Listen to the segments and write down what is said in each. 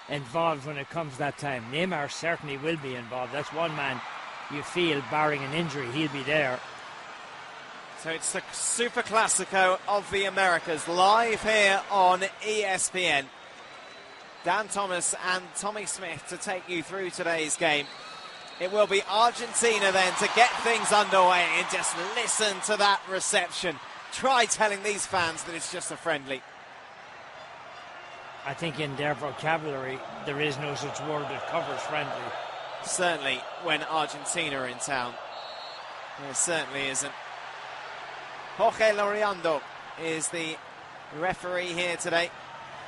involved when it comes that time. Neymar certainly will be involved. That's one man you feel, barring an injury, he'll be there. So it's the Super Classico of the Americas, live here on ESPN. Dan Thomas and Tommy Smith to take you through today's game. It will be Argentina then to get things underway, and just listen to that reception. Try telling these fans that it's just a friendly. I think in their vocabulary, there is no such word that covers friendly. Certainly when Argentina are in town. There certainly isn't. Jorge Loriando is the referee here today.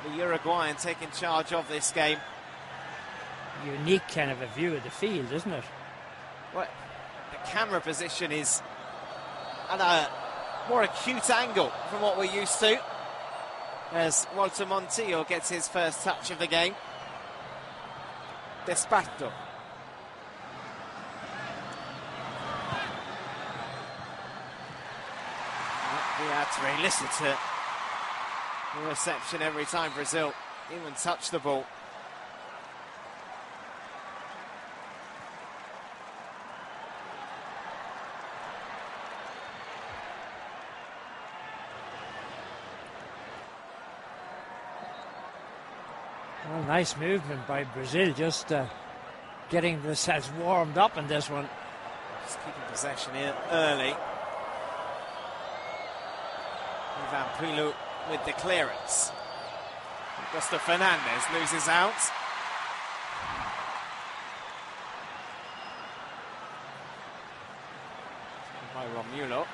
The Uruguayan taking charge of this game. Unique kind of a view of the field, isn't it? Well, the camera position is at a more acute angle from what we're used to, as Walter Montillo gets his first touch of the game. Desparto. Beatriz, listen to the reception every time Brazil even touch the ball. Well, nice movement by Brazil, just getting themselves warmed up in this one. Just keeping possession here early. Ivan Pilu with the clearance. Augusto Fernandez loses out. By Romulo.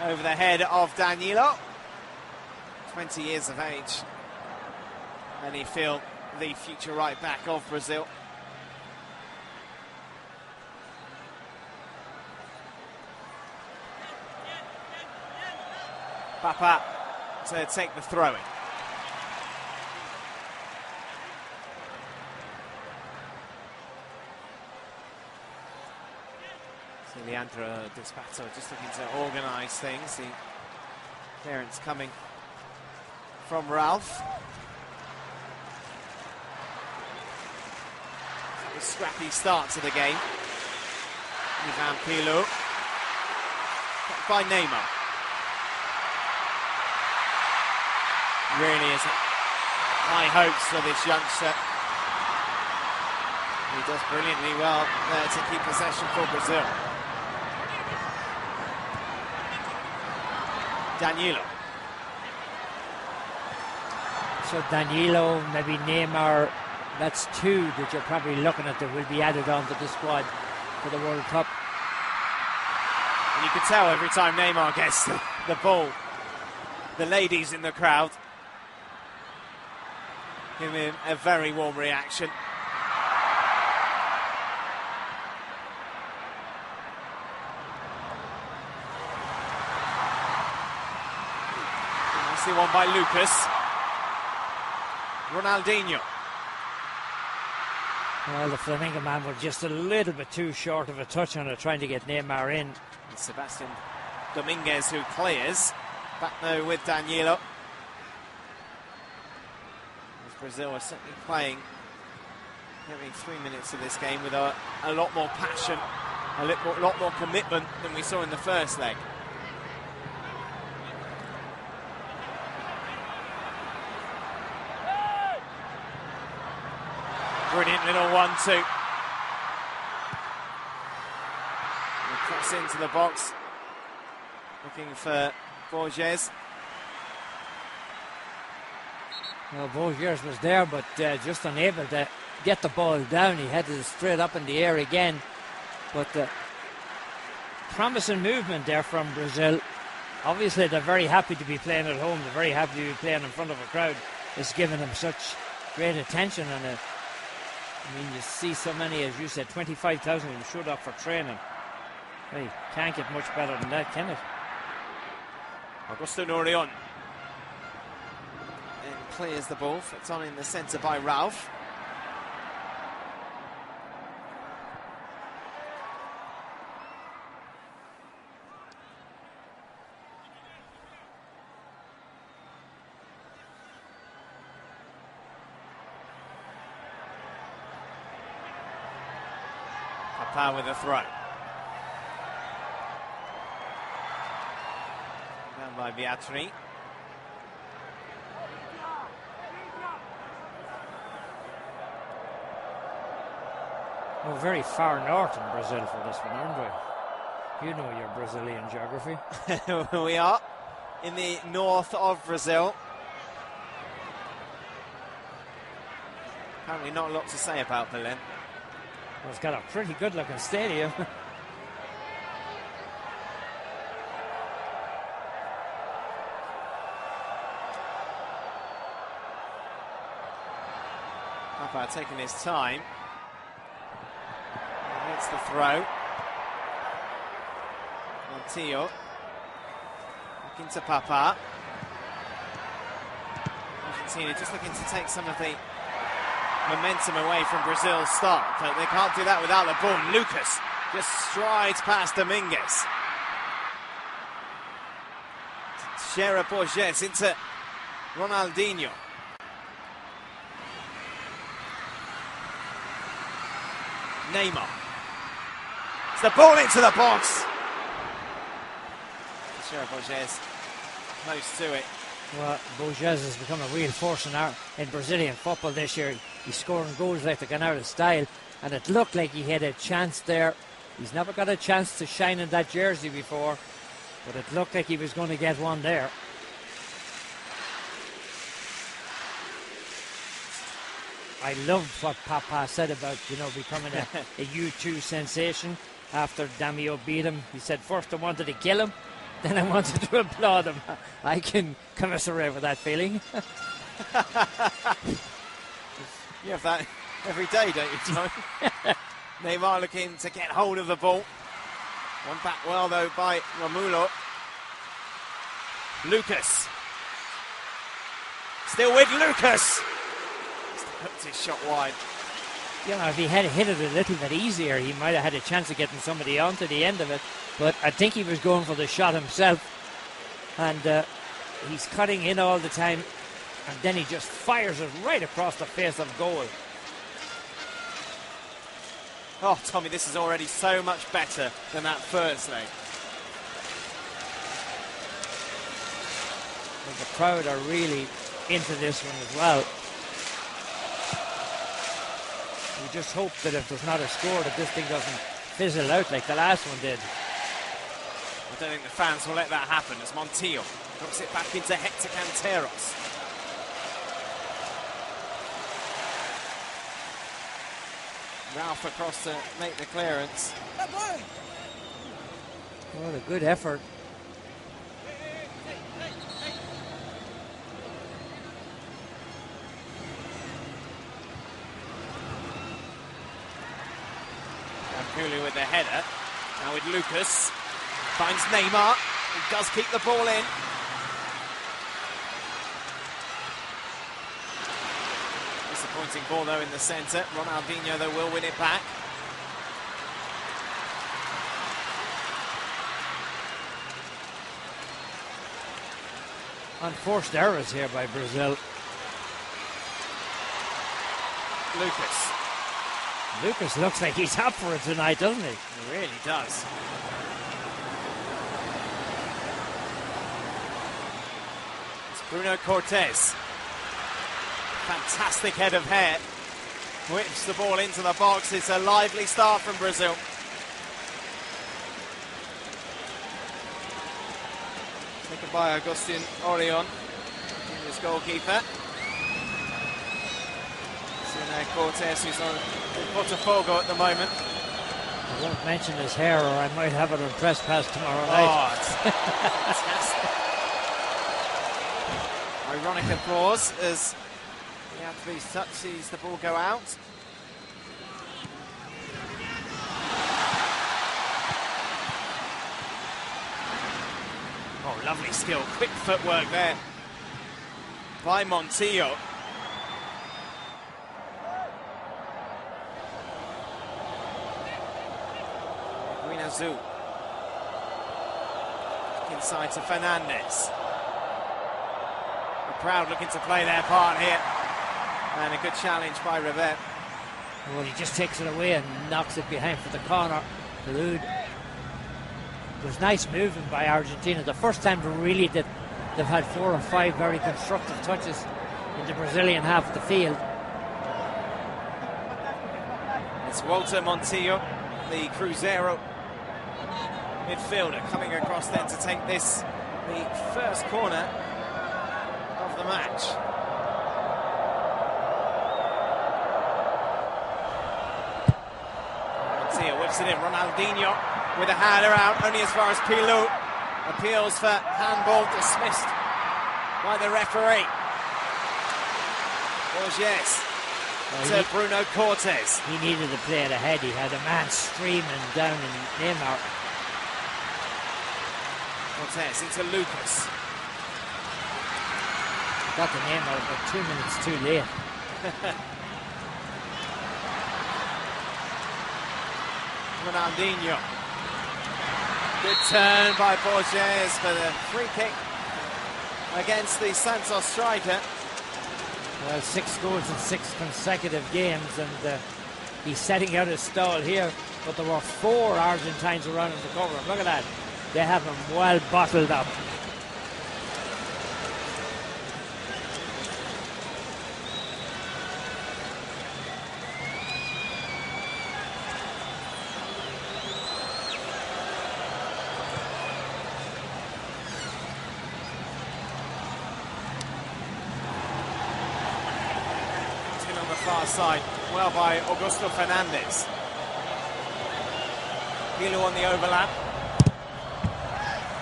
Over the head of Danilo. 20 years of age. And he feel the future right back of Brazil. Papa to take the throw-in. So Leandro Despato just looking to organise things. The clearance coming from Ralph. A scrappy start to the game. Ivan Pilu by Neymar. Really is high hopes for this youngster. He does brilliantly well there to keep possession for Brazil. Danilo. So Danilo, maybe Neymar, that's two that you're probably looking at that will be added onto the squad for the World Cup. And you can tell every time Neymar gets the ball, the ladies in the crowd give him a very warm reaction. I see one by Lucas. Ronaldinho. Well, the Flamengo man was just a little bit too short of a touch on it, trying to get Neymar in. And Sebastian Dominguez who clears. Back now with Danilo. As Brazil are certainly playing every 3 minutes of this game with a lot more passion, a lot more commitment than we saw in the first leg. Brilliant little 1-2. Cross into the box. Looking for Borges. Well, Borges was there, but just unable to get the ball down. He headed it straight up in the air again. But promising movement there from Brazil. Obviously, they're very happy to be playing at home. They're very happy to be playing in front of a crowd. It's given them such great attention. And I mean, you see so many, as you said, 25,000 who showed up for training. Hey, can't get much better than that, can it? Augusto Norion. And clears the ball. It's on in the centre by Ralph. Papa with a throw. Down by Beatriz. We're very far north in Brazil for this one, aren't we? You know your Brazilian geography. We are in the north of Brazil. Apparently not a lot to say about Berlin. Well, it's got a pretty good looking stadium. Papa taking his time. It's the throw. Montillo. Looking to Papa. Argentina just looking to take some of the momentum away from Brazil's start. But they can't do that without the ball. Lucas just strides past Dominguez. Xera Borges into Ronaldinho. Neymar. It's the ball into the box. Xera Borges close to it. Well, Borges has become a real force in Brazilian football this year. He's scoring goals like they're going out of style, and it looked like he had a chance there. He's never got a chance to shine in that jersey before, but it looked like he was going to get one there. I loved what Papa said about, becoming a U2 sensation after Damio beat him. He said, first I wanted to kill him, then I wanted to applaud him. I can commiserate with that feeling. You have that every day, don't you, Tony? Neymar looking to get hold of the ball. One back well, though, by Romulo. Lucas. Still with Lucas. Hooked his shot wide. If he had hit it a little bit easier, he might have had a chance of getting somebody onto the end of it. But I think he was going for the shot himself. And he's cutting in all the time. And then he just fires it right across the face of goal. Oh, Tommy, this is already so much better than that first leg. And the crowd are really into this one as well. We just hope that if there's not a score, that this thing doesn't fizzle out like the last one did. I don't think the fans will let that happen as Montillo drops it back into Hector Canteros. Ralph across to make the clearance. What a good effort. Kulu with the header. Now with Lucas. Finds Neymar. He does keep the ball in. Disappointing ball though in the centre. Ronaldinho though will win it back. Unforced errors here by Brazil. Lucas looks like he's up for it tonight, doesn't he? He really does. It's Bruno Cortes. Fantastic head of hair. Whips the ball into the box. It's a lively start from Brazil. Taken by Agustin Orion, his goalkeeper. Cortes, who's on Botafogo at the moment. I won't mention his hair or I might have it on trespass tomorrow night. Oh, it's fantastic. Ironic applause as Beatriz touch sees the ball go out. Oh, lovely skill, quick footwork there by Montillo. Azul. Inside to Fernandez. The crowd looking to play their part here. And a good challenge by Rivet. Well, he just takes it away and knocks it behind for the corner. It was nice movement by Argentina. The first time they've had 4 or 5 very constructive touches in the Brazilian half of the field. It's Walter Montillo, the Cruzeiro midfielder, coming across then to take this, the first corner of the match. Montillo whips it in. Ronaldinho with a header out, only as far as Pilou. Appeals for handball, dismissed by the referee. Borges to Bruno Cortes. He needed to play it ahead. He had a man streaming down in Neymar. Cortes into Lucas. Got to Neymar about 2 minutes too late. Ronaldinho. Good turn by Borges for the free kick against the Santos striker. Well, 6 goals in 6 consecutive games, and he's setting out his stall here. But there were 4 Argentines around him to cover him. Look at that. They have him well bottled up. Far side, well by Augusto Fernandez. Pilou on the overlap.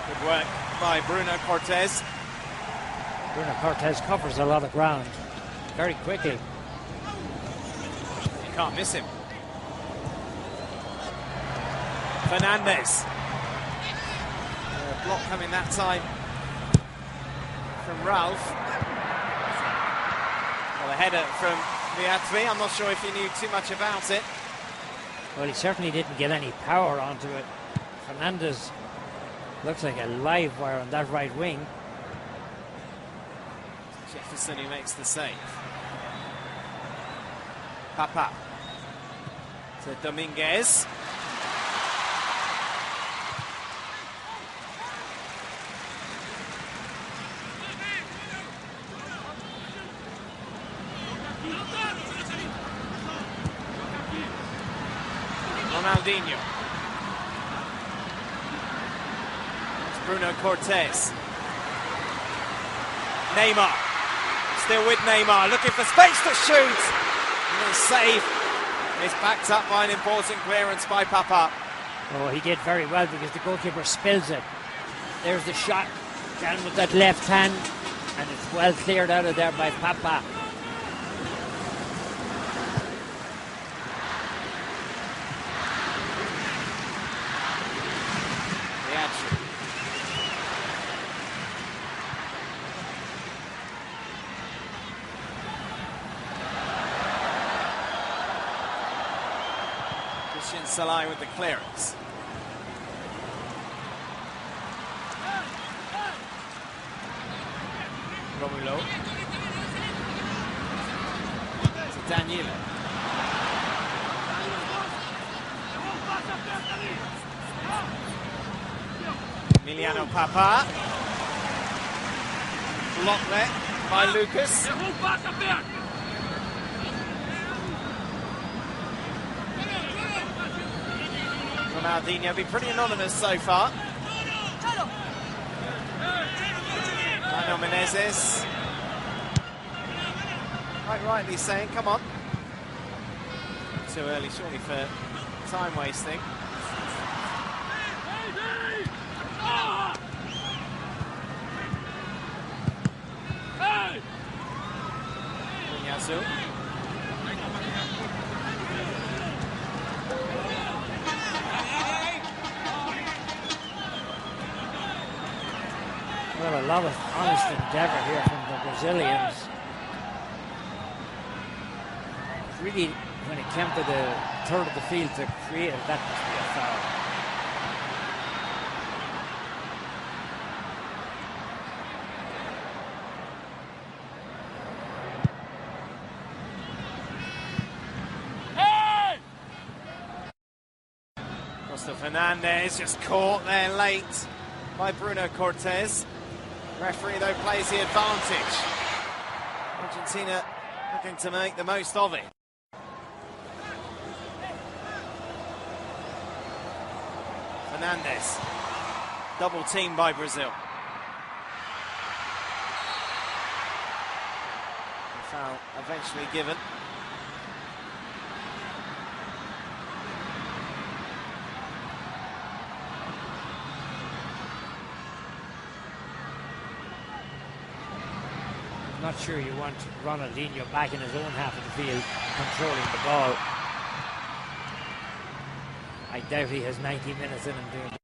Good work by Bruno Cortes. Bruno Cortes covers a lot of ground very quickly. You can't miss him. Fernandez. Block coming that time from Ralph. Well, a header from Beatriz. I'm not sure if he knew too much about it. Well, he certainly didn't get any power onto it. Fernandez looks like a live wire on that right wing. Jefferson who makes the save. Papa to Dominguez. Ronaldinho. It's Bruno Cortes. Neymar. Still with Neymar, looking for space to shoot. And the save is backed up by an important clearance by Papa. Oh, he did very well because the goalkeeper spills it. There's the shot down with that left hand, and it's well cleared out of there by Papa. Salai with the clearance. Romulo. To Daniel. Emiliano Papa. Blocked there by Lucas. Ronaldinho been pretty anonymous so far. Lionel Menezes. Quite rightly saying, come on. Too early, surely, for time wasting. Yasu. Well, a lot of honest endeavour here from the Brazilians. Really, when it came to the third of the field to create, that must be a foul. Justo Fernandez just caught there late by Bruno Cortés. Referee, though, plays the advantage. Argentina looking to make the most of it. Fernandez, double team by Brazil. The foul eventually given. Not sure you want Ronaldinho back in his own half of the field controlling the ball. I doubt he has 90 minutes in him doing that.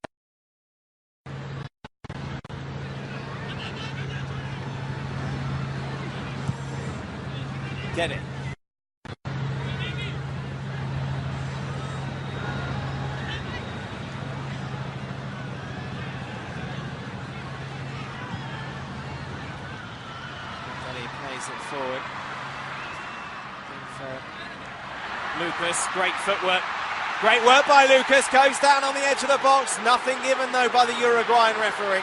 Get it. It forward. Lucas, great footwork. Great work by Lucas, goes down on the edge of the box. Nothing given though by the Uruguayan referee.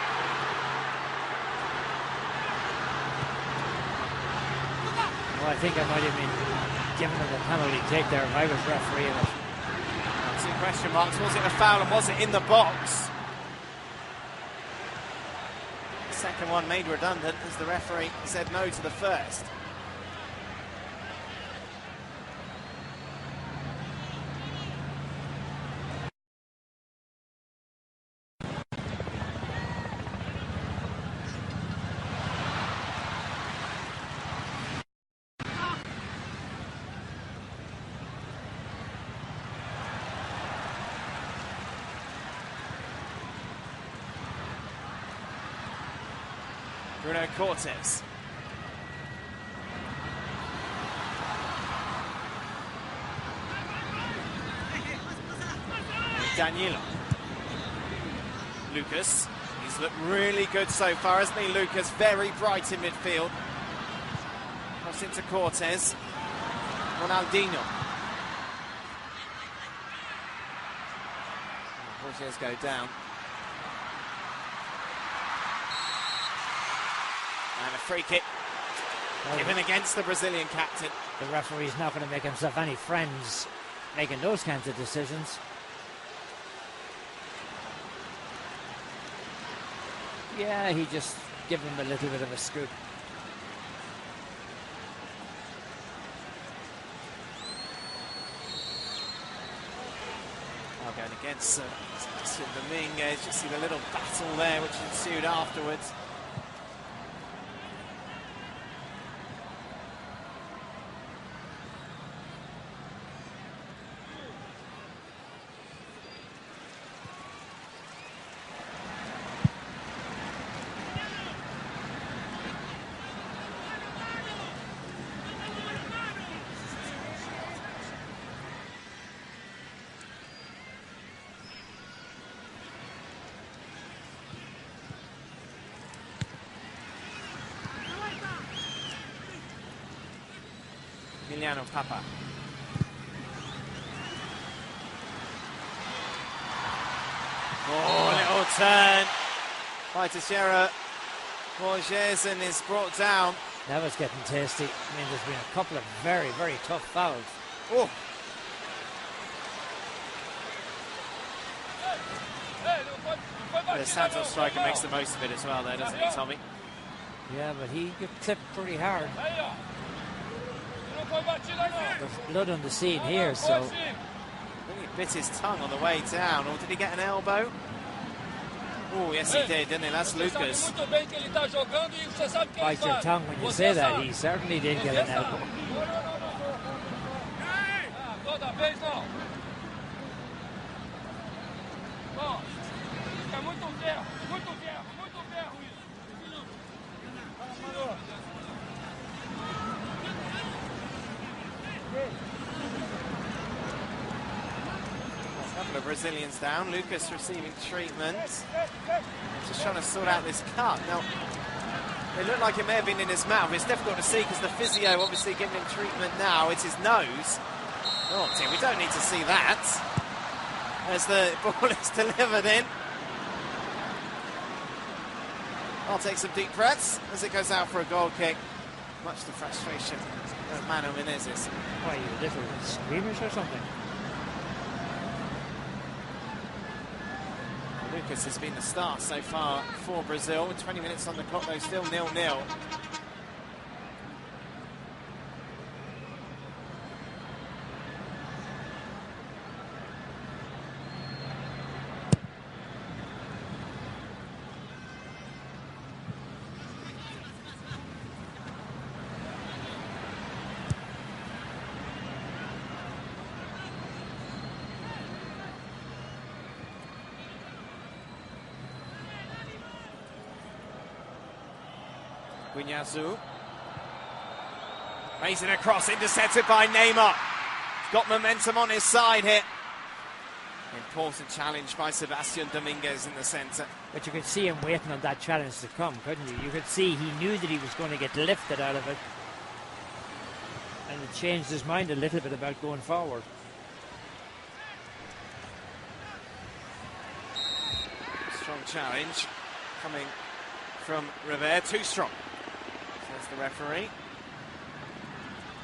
Well, I think I might have been given him a penalty take there if I was refereeing it. Two question marks. Was it a foul and was it in the box? Second one made redundant as the referee said no to the first. Bruno Cortés. Danilo. Lucas. He's looked really good so far, hasn't he, Lucas? Very bright in midfield. Cross into Cortés. Ronaldinho. Cortés go down. And a free kick given against the Brazilian captain. The referee's not going to make himself any friends making those kinds of decisions. Yeah, he just gave him a little bit of a scoop. Going against Dominguez. You see the little battle there which ensued afterwards. Papa. Oh, little turn by Teixeira. Borges and is brought down. That was getting tasty. I mean, there's been a couple of very, very tough fouls. Oh. The Santos striker makes the most of it as well there, doesn't he, Tommy? Yeah, but he got clipped pretty hard. There's blood on the scene here, so... I think he bit his tongue on the way down, or did he get an elbow? Oh, yes he did, didn't he? That's Lucas. Bite your tongue when you say that. He certainly did get an elbow. The Brazilians down, Lucas receiving treatment. Just trying to sort out this cut. Now, it looked like it may have been in his mouth. It's difficult to see because the physio obviously giving him treatment now. It's his nose. Oh dear, we don't need to see that. as the ball is delivered in. I'll take some deep breaths as it goes out for a goal kick. Much the frustration of Manu Menezes. Why, you little squeamish or something? Lucas has been the star so far for Brazil. With 20 minutes on the clock, though, still 0-0. Guinyazu. Raising across, intercepted by Neymar. He's got momentum on his side here. Important challenge by Sebastian Dominguez in the centre. But you could see him waiting on that challenge to come, couldn't you? You could see he knew that he was going to get lifted out of it. And it changed his mind a little bit about going forward. Strong challenge coming from Rivera, too strong, says the referee.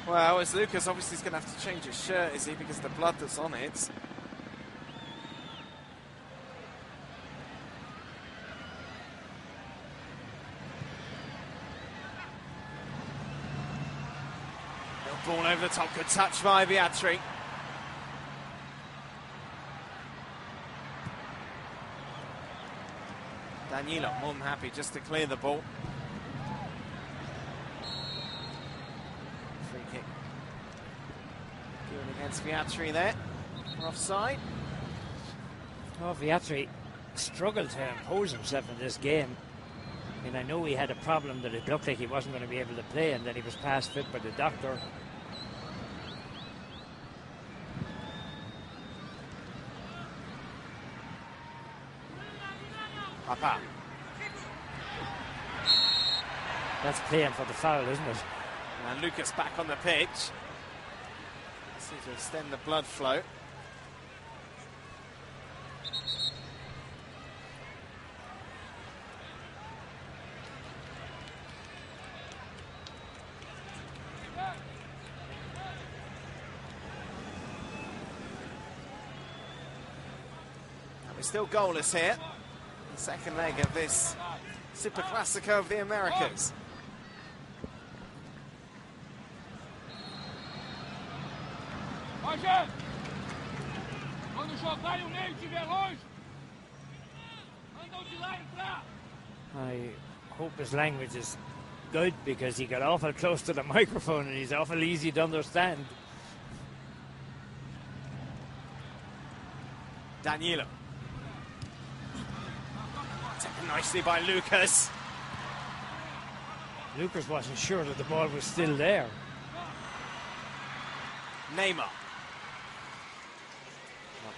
Well, as Lucas obviously is going to have to change his shirt, is he, because of the blood that's on it. Ball over the top, good touch by Beatriz. Danilo more than happy just to clear the ball. Free kick given against Beatriz there. For offside. Oh, Beatriz struggled to impose himself in this game. I mean, I know he had a problem that it looked like he wasn't going to be able to play, and then he was past fit by the doctor. Papa. That's playing for the foul, isn't it? And Lucas back on the pitch. Seems to extend the blood flow. And we're still goalless here. The second leg of this Super Classico of the Americas. I hope his language is good, because he got awful close to the microphone and he's awful easy to understand. Danilo. Taken nicely by Lucas. Lucas wasn't sure that the ball was still there. Neymar.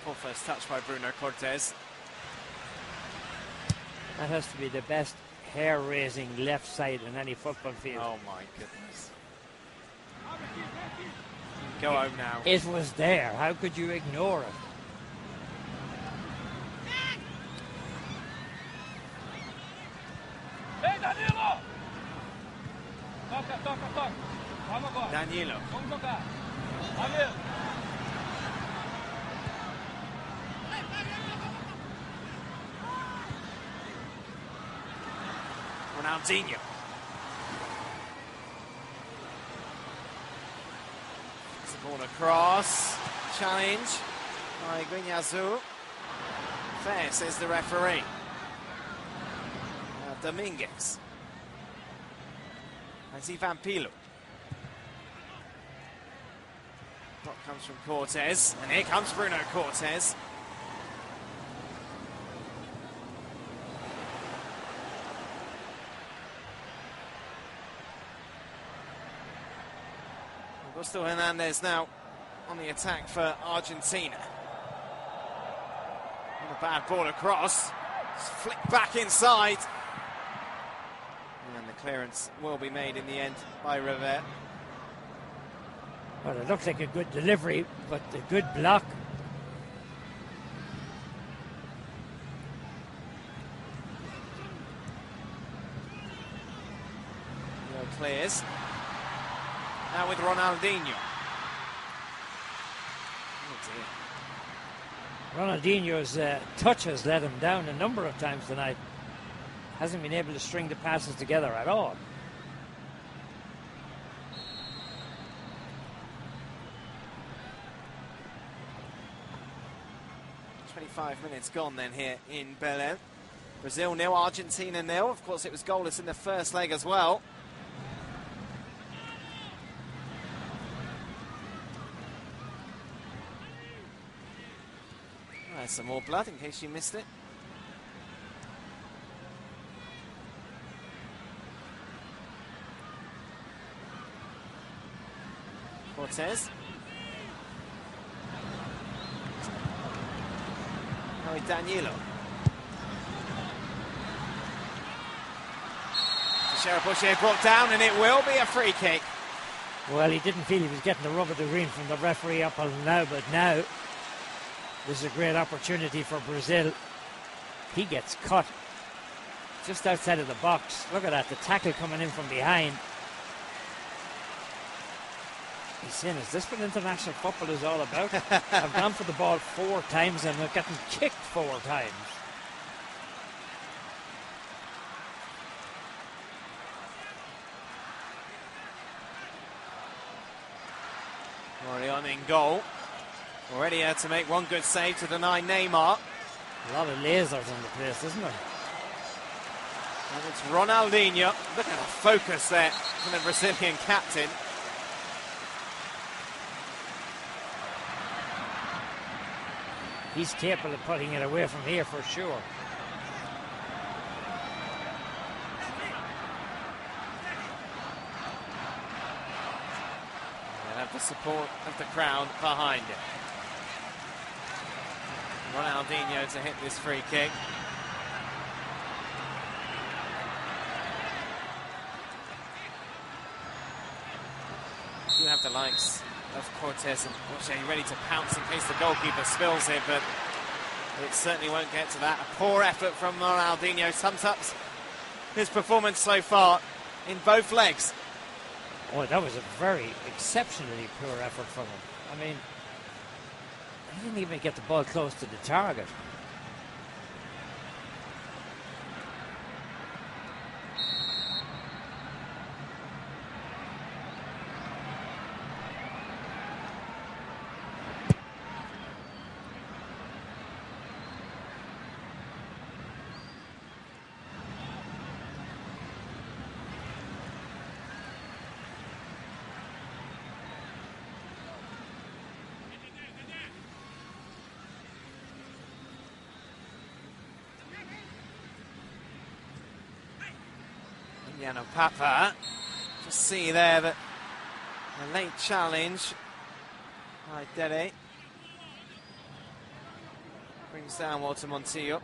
Poor first touch by Bruno Cortes. That has to be the best hair-raising left side in any football field. Oh my goodness. Go home now. It was there. How could you ignore it? Hey, Danilo! Toca, toca, toca. Vamos agora. Danilo. Vamos jogar. Danilo. Ronaldinho. It's a ball across. Challenge by Guinyazu. Fair, says the referee. Dominguez. That's Ivan Pilo. Block comes from Cortes, and here comes Bruno Cortes. Augusto Hernandez now on the attack for Argentina. And a bad ball across. It's flicked back inside. And the clearance will be made in the end by Rivera. Well, it looked like a good delivery, but a good block. clears. Now with Ronaldinho. Oh dear. Ronaldinho's touch has let him down a number of times tonight. Hasn't been able to string the passes together at all. Minutes gone then here in Belém. Brazil 0, Argentina 0. Of course, it was goalless in the first leg as well. There's some more blood in case you missed it. Cortez. Now with Danilo. Teixeira brought down, and it will be a free kick. Well, he didn't feel he was getting the rub of the green from the referee up until now, but now this is a great opportunity for Brazil. He gets cut just outside of the box. Look at that, the tackle coming in from behind. He's saying, is this what international football is all about? I've gone for the ball 4 times and I've gotten kicked 4 times. Orion in goal. Already had to make one good save to deny Neymar. A lot of lasers on the place, isn't there? And it's Ronaldinho. Look at the focus there from the Brazilian captain. He's capable of putting it away from here for sure. They'll have the support of the crowd behind it. Ronaldinho to hit this free kick. You have the likes of Cortez and Roche ready to pounce in case the goalkeeper spills it, but it certainly won't get to that. A poor effort from Ronaldinho sums up his performance so far in both legs. Oh, that was a very exceptionally poor effort from him. I mean, he didn't even get the ball close to the target. Papa, just see there that a late challenge by Dede brings down Walter Montillo.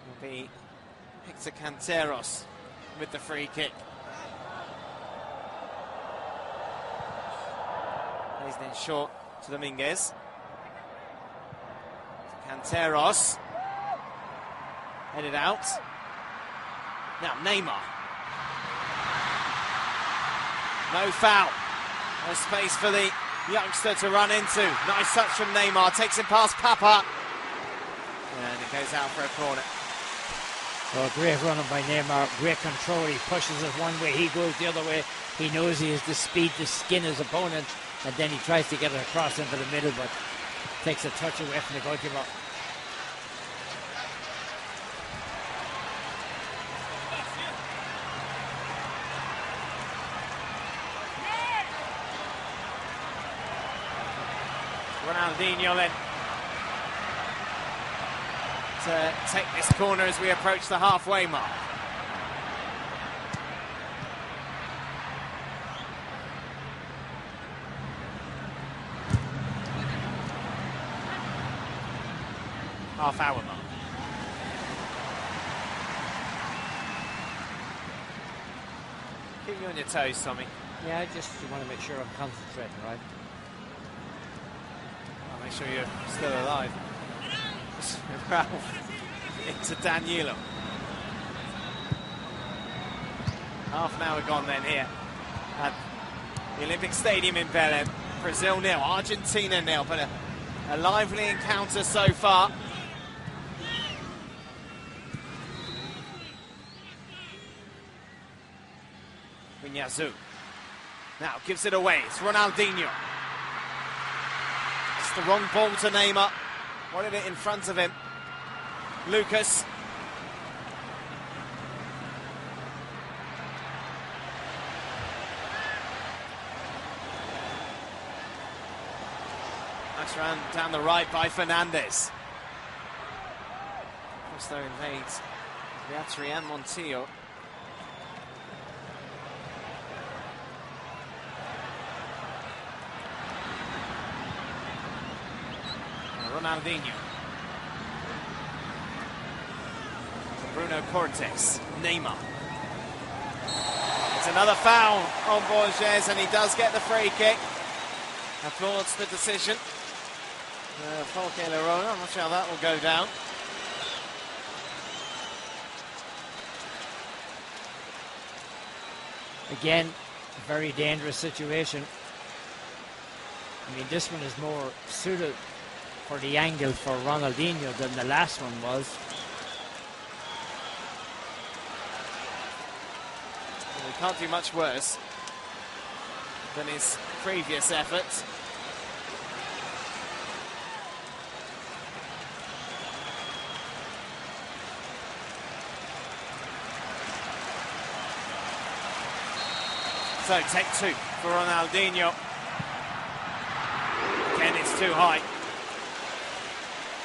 Will be Hector Canteros with the free kick. Plays then short to Dominguez. Canteros. Headed out. Now Neymar. No foul. No space for the youngster to run into. Nice touch from Neymar. Takes him past Papa. And it goes out for a corner. Well, great running by Neymar. Great control. He pushes it one way. He goes the other way. He knows he has the speed to skin his opponent. And then he tries to get it across into the middle, but takes a touch away from the goalkeeper. Ronaldinho then to take this corner as we approach the halfway mark. Half-hour mark. Keep you on your toes, Tommy. Yeah, I just want to make sure I'm concentrating, right? sure you're still alive. Ralph into Danilo. Half an hour gone then here at the Olympic Stadium in Belém. Brazil 0, Argentina 0, but a lively encounter so far. Vinhazu now gives it away. It's Ronaldinho. It's the wrong ball to Neymar. Wanted it in front of him. Lucas. Nice run down the right by Fernandes. Costa invades Beatriz and Montijo. Ronaldinho. Bruno Cortes. Neymar. It's another foul on Borges, and he does get the free kick. Applauds the decision. Folke Lerona, I'm not sure how that will go down. Again, a very dangerous situation. I mean, this one is more suited for the angle for Ronaldinho than the last one was. Well, he can't do much worse than his previous efforts. So take two for Ronaldinho. Again, it's too high.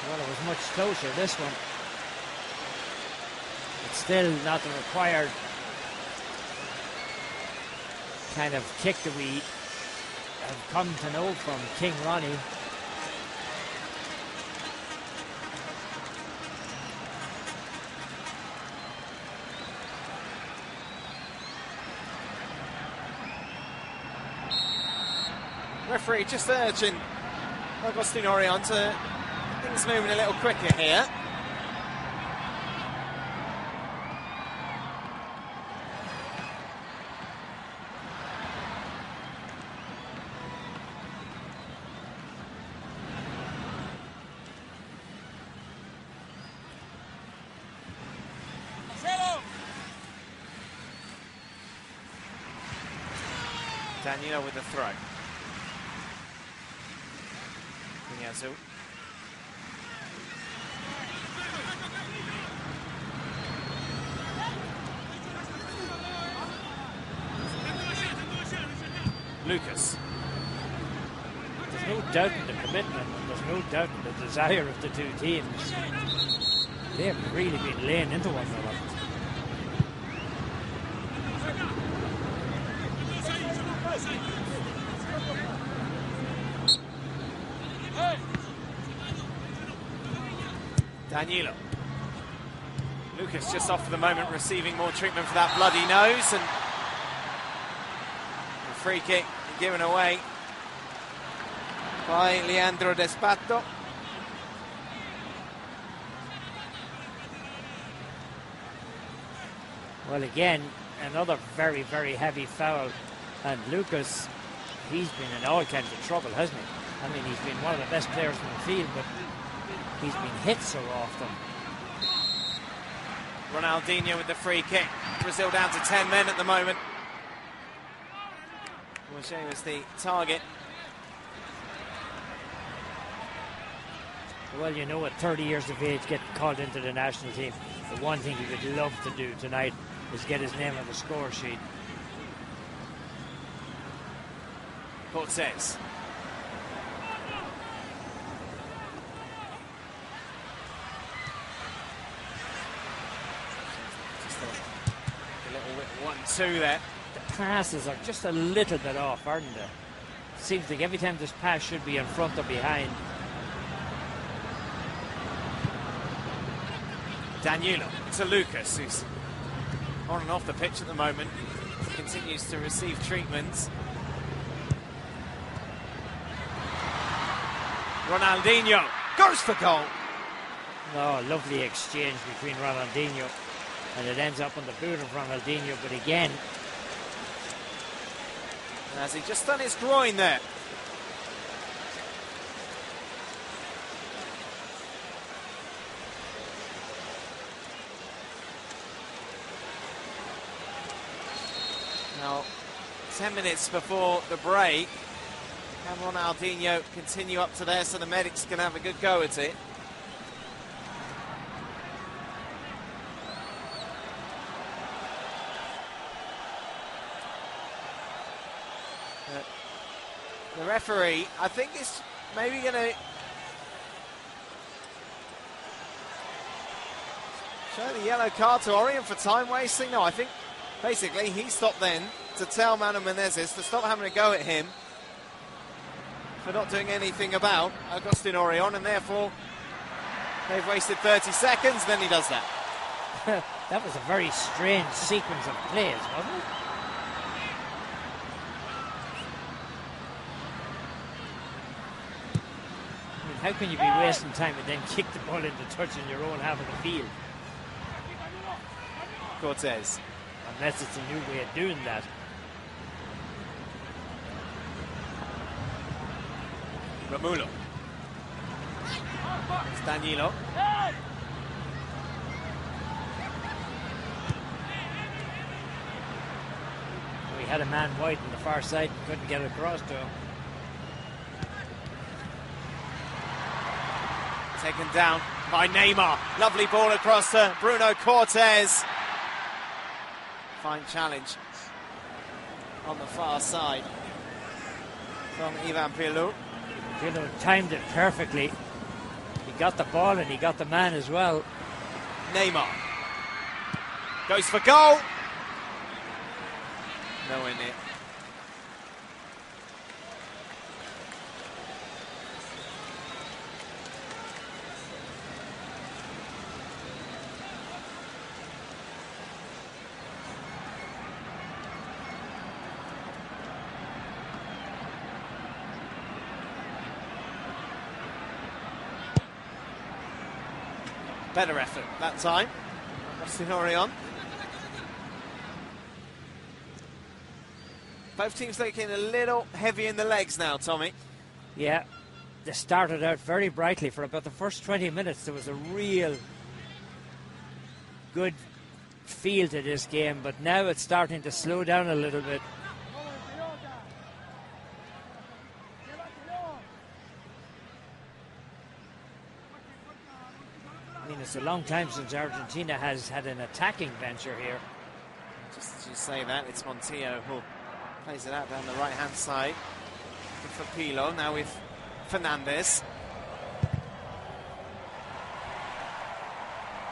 Well, it was much closer, this one. It's still not the required kind of kick that we have come to know from King Ronnie. Referee just urging Agustin Orion to things moving a little quicker here. Danilo with the throw. Vinhazu. Lucas. There's no doubt in the commitment, and there's no doubt in the desire of the two teams. They have really been laying into one another. Danilo. Lucas just off for the moment, receiving more treatment for that bloody nose, and the free kick given away by Leandro Despato. Well, again, another very, very heavy foul, and Lucas, he's been in all kinds of trouble, hasn't he? I mean, he's been one of the best players in the field, but he's been hit so often. Ronaldinho with the free kick. Brazil down to 10 men at the moment. Borges was the target. Well, you know, at 30 years of age, getting called into the national team, the one thing he would love to do tonight is get his name on the score sheet. Cortez. A little 1-2 there. The passes are just a little bit off, aren't they? Seems like every time this pass should be in front or behind. Danilo to Lucas, who's on and off the pitch at the moment. Continues to receive treatments. Ronaldinho goes for goal. Oh, lovely exchange between Ronaldinho, and it ends up on the boot of Ronaldinho, but again... Has he just done his groin there? Now, 10 minutes before the break, can Ronaldinho continue up to there so the medics can have a good go at it? The referee, I think, is maybe going to show the yellow card to Orient for time wasting. No, I think basically he stopped then to tell Manu Menezes to stop having a go at him for not doing anything about Agustin Orion, and therefore they've wasted 30 seconds. Then he does that. That was a very strange sequence of plays, wasn't it? How can you be wasting time and then kick the ball into touch in your own half of the field? Cortez. Unless it's a new way of doing that. Romulo. It's Danilo. We had a man wide on the far side, couldn't get across to him. Taken down by Neymar. Lovely ball across to Bruno Cortez. Fine challenge on the far side from Ivan Pilou. Pilou timed it perfectly. He got the ball and he got the man as well. Neymar goes for goal. Nowhere near. Better effort that time. Agustin Orion. Both teams looking a little heavy in the legs now, Tommy. Yeah, they started out very brightly. For about the first 20 minutes, there was a real good feel to this game, but now it's starting to slow down a little bit. I mean, it's a long time since Argentina has had an attacking venture here. Just as you say that, it's Montillo who plays it out down the right-hand side. Good for Pilo, now with Fernandez.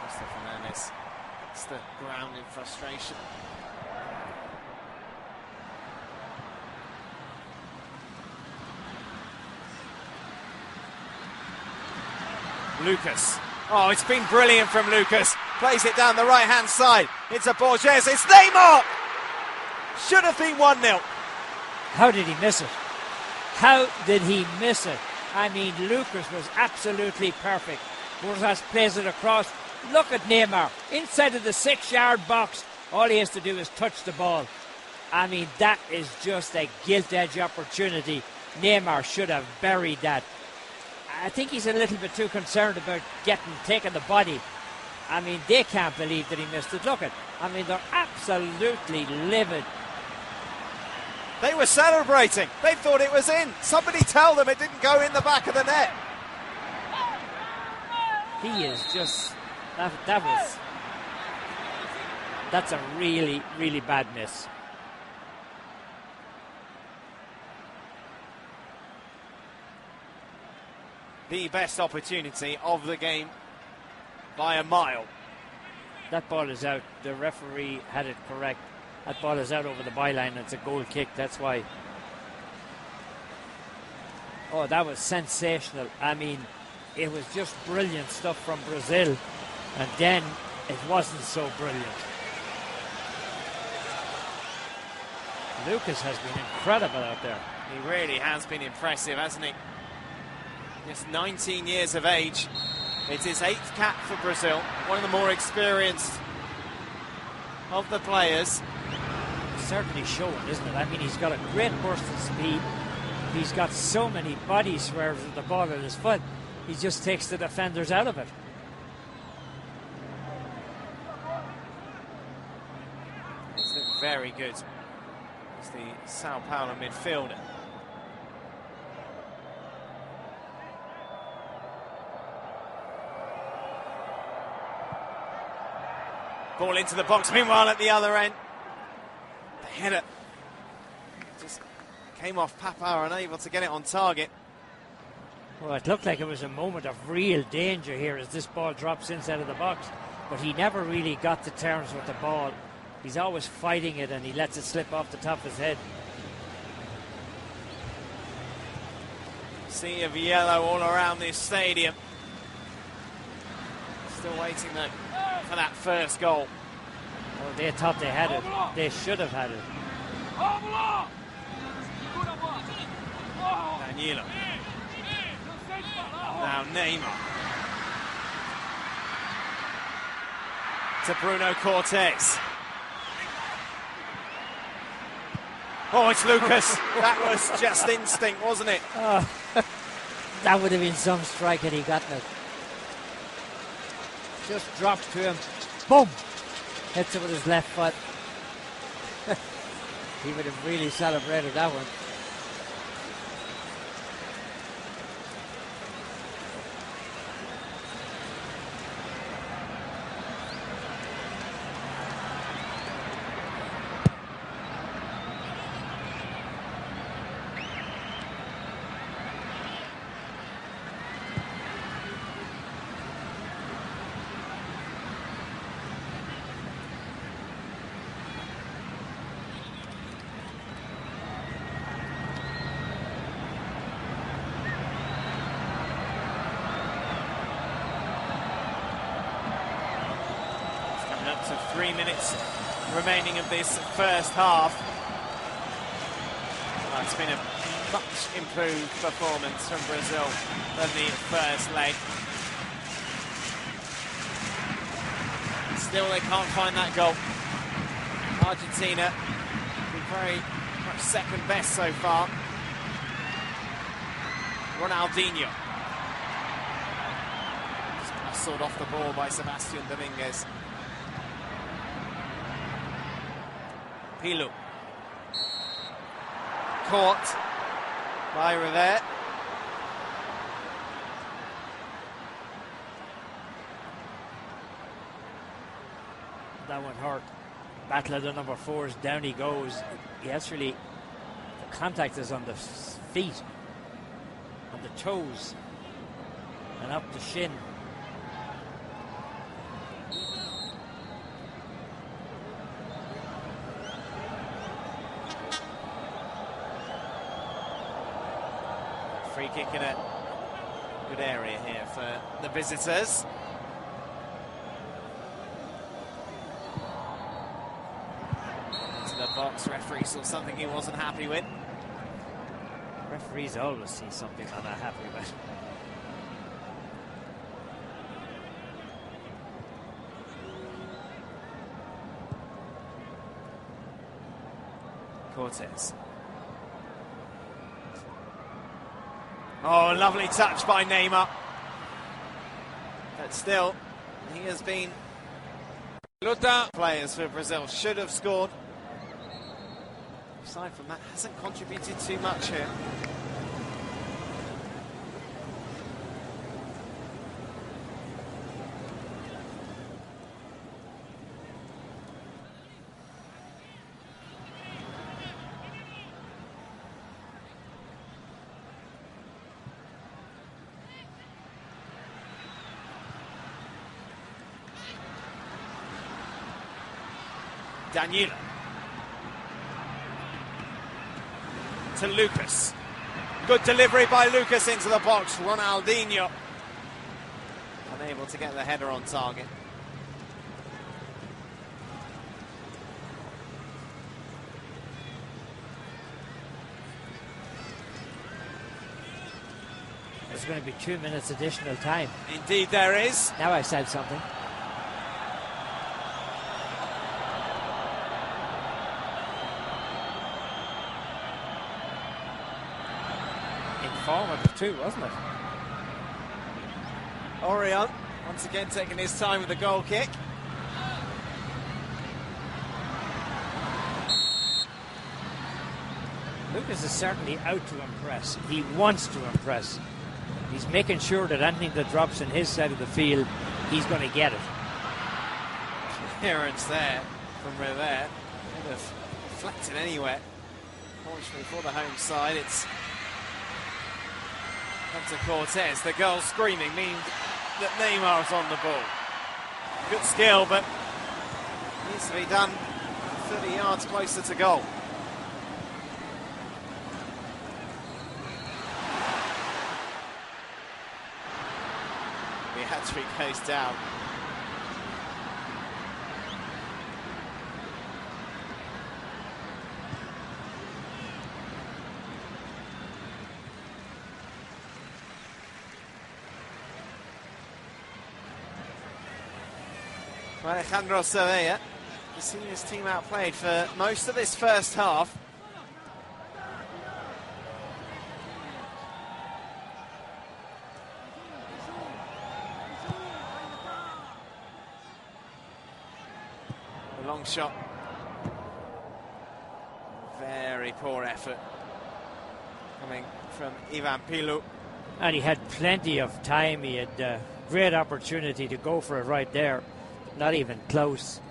Mr. Fernandez hits the ground in frustration. Lucas. Oh, it's been brilliant from Lucas. Plays it down the right-hand side. It's a Borges. It's Neymar! Should have been 1-0. How did he miss it? How did he miss it? I mean, Lucas was absolutely perfect. Borges plays it across. Look at Neymar. Inside of the 6-yard box. All he has to do is touch the ball. I mean, that is just a gilt-edge opportunity. Neymar should have buried that. I think he's a little bit too concerned about taking the body. I mean, they can't believe that he missed it. Look at, I mean, they're absolutely livid. They were celebrating. They thought it was in. Somebody tell them it didn't go in the back of the net. He is just, that's a really, really bad miss. The best opportunity of the game by a mile. That ball is out. The referee had it correct. That ball is out over the byline. It's a goal kick. That's why. Oh, that was sensational. I mean, it was just brilliant stuff from Brazil. And then it wasn't so brilliant. Lucas has been incredible out there. He really has been impressive, hasn't he? Just 19 years of age. It's his 8th cap for Brazil. One of the more experienced of the players. It's certainly showing, isn't it? I mean, he's got a great burst of speed. He's got so many body swerves with the ball at his foot. He just takes the defenders out of it. He's looked very good. He's the Sao Paulo midfielder. Ball into the box, meanwhile at the other end. The header just came off Papa, unable to get it on target. Well, it looked like it was a moment of real danger here as this ball drops inside of the box, but he never really got to terms with the ball. He's always fighting it and he lets it slip off the top of his head. Sea of yellow all around this stadium. Still waiting though for that first goal. Well, they thought they had it. They should have had it. Danilo. Now Neymar. To Bruno Cortes. Oh, it's Lucas. That was just instinct, wasn't it? Oh, that would have been some strike had he gotten it. Just drops to him. Boom! Hits it with his left foot. He would have really celebrated that one. Up to 3 minutes remaining of this first half. Well, it's been a much improved performance from Brazil than the first leg. Still, they can't find that goal. Argentina been very much second best so far. Ronaldinho. Just muscled off the ball by Sebastian Dominguez. Pilu. Caught by Rivera. That one hurt. Battle of the number 4s, down he goes. He actually, the contact is on the feet, on the toes, and up the shin. Free kick in a good area here for the visitors. Into the box, referee saw something he wasn't happy with. Referees always see something they're not happy with. Cortes. Oh, lovely touch by Neymar. But still, he has been... Pelota. Players for Brazil should have scored. Aside from that, hasn't contributed too much here. Danilo. To Lucas. Good delivery by Lucas into the box. Ronaldinho unable to get the header on target. As going to be 2 minutes additional time. Indeed there is. Now I said something. Informative too, wasn't it? Orion once again taking his time with the goal kick. Lucas is certainly out to impress. He wants to impress. He's making sure that anything that drops in his side of the field, he's going to get it. Clearance there from Rivera. Could have deflected anywhere. Fortunately for the home side, it's up to Cortez. The goal screaming means that Neymar's on the ball. Good skill, but needs to be done 30 yards closer to goal. The hat-trick goes down. Alejandro Cervella has seen his team outplayed for most of this first half. A long shot. Very poor effort coming from Ivan Pilu. And he had plenty of time. He had great opportunity to go for it right there. Not even close.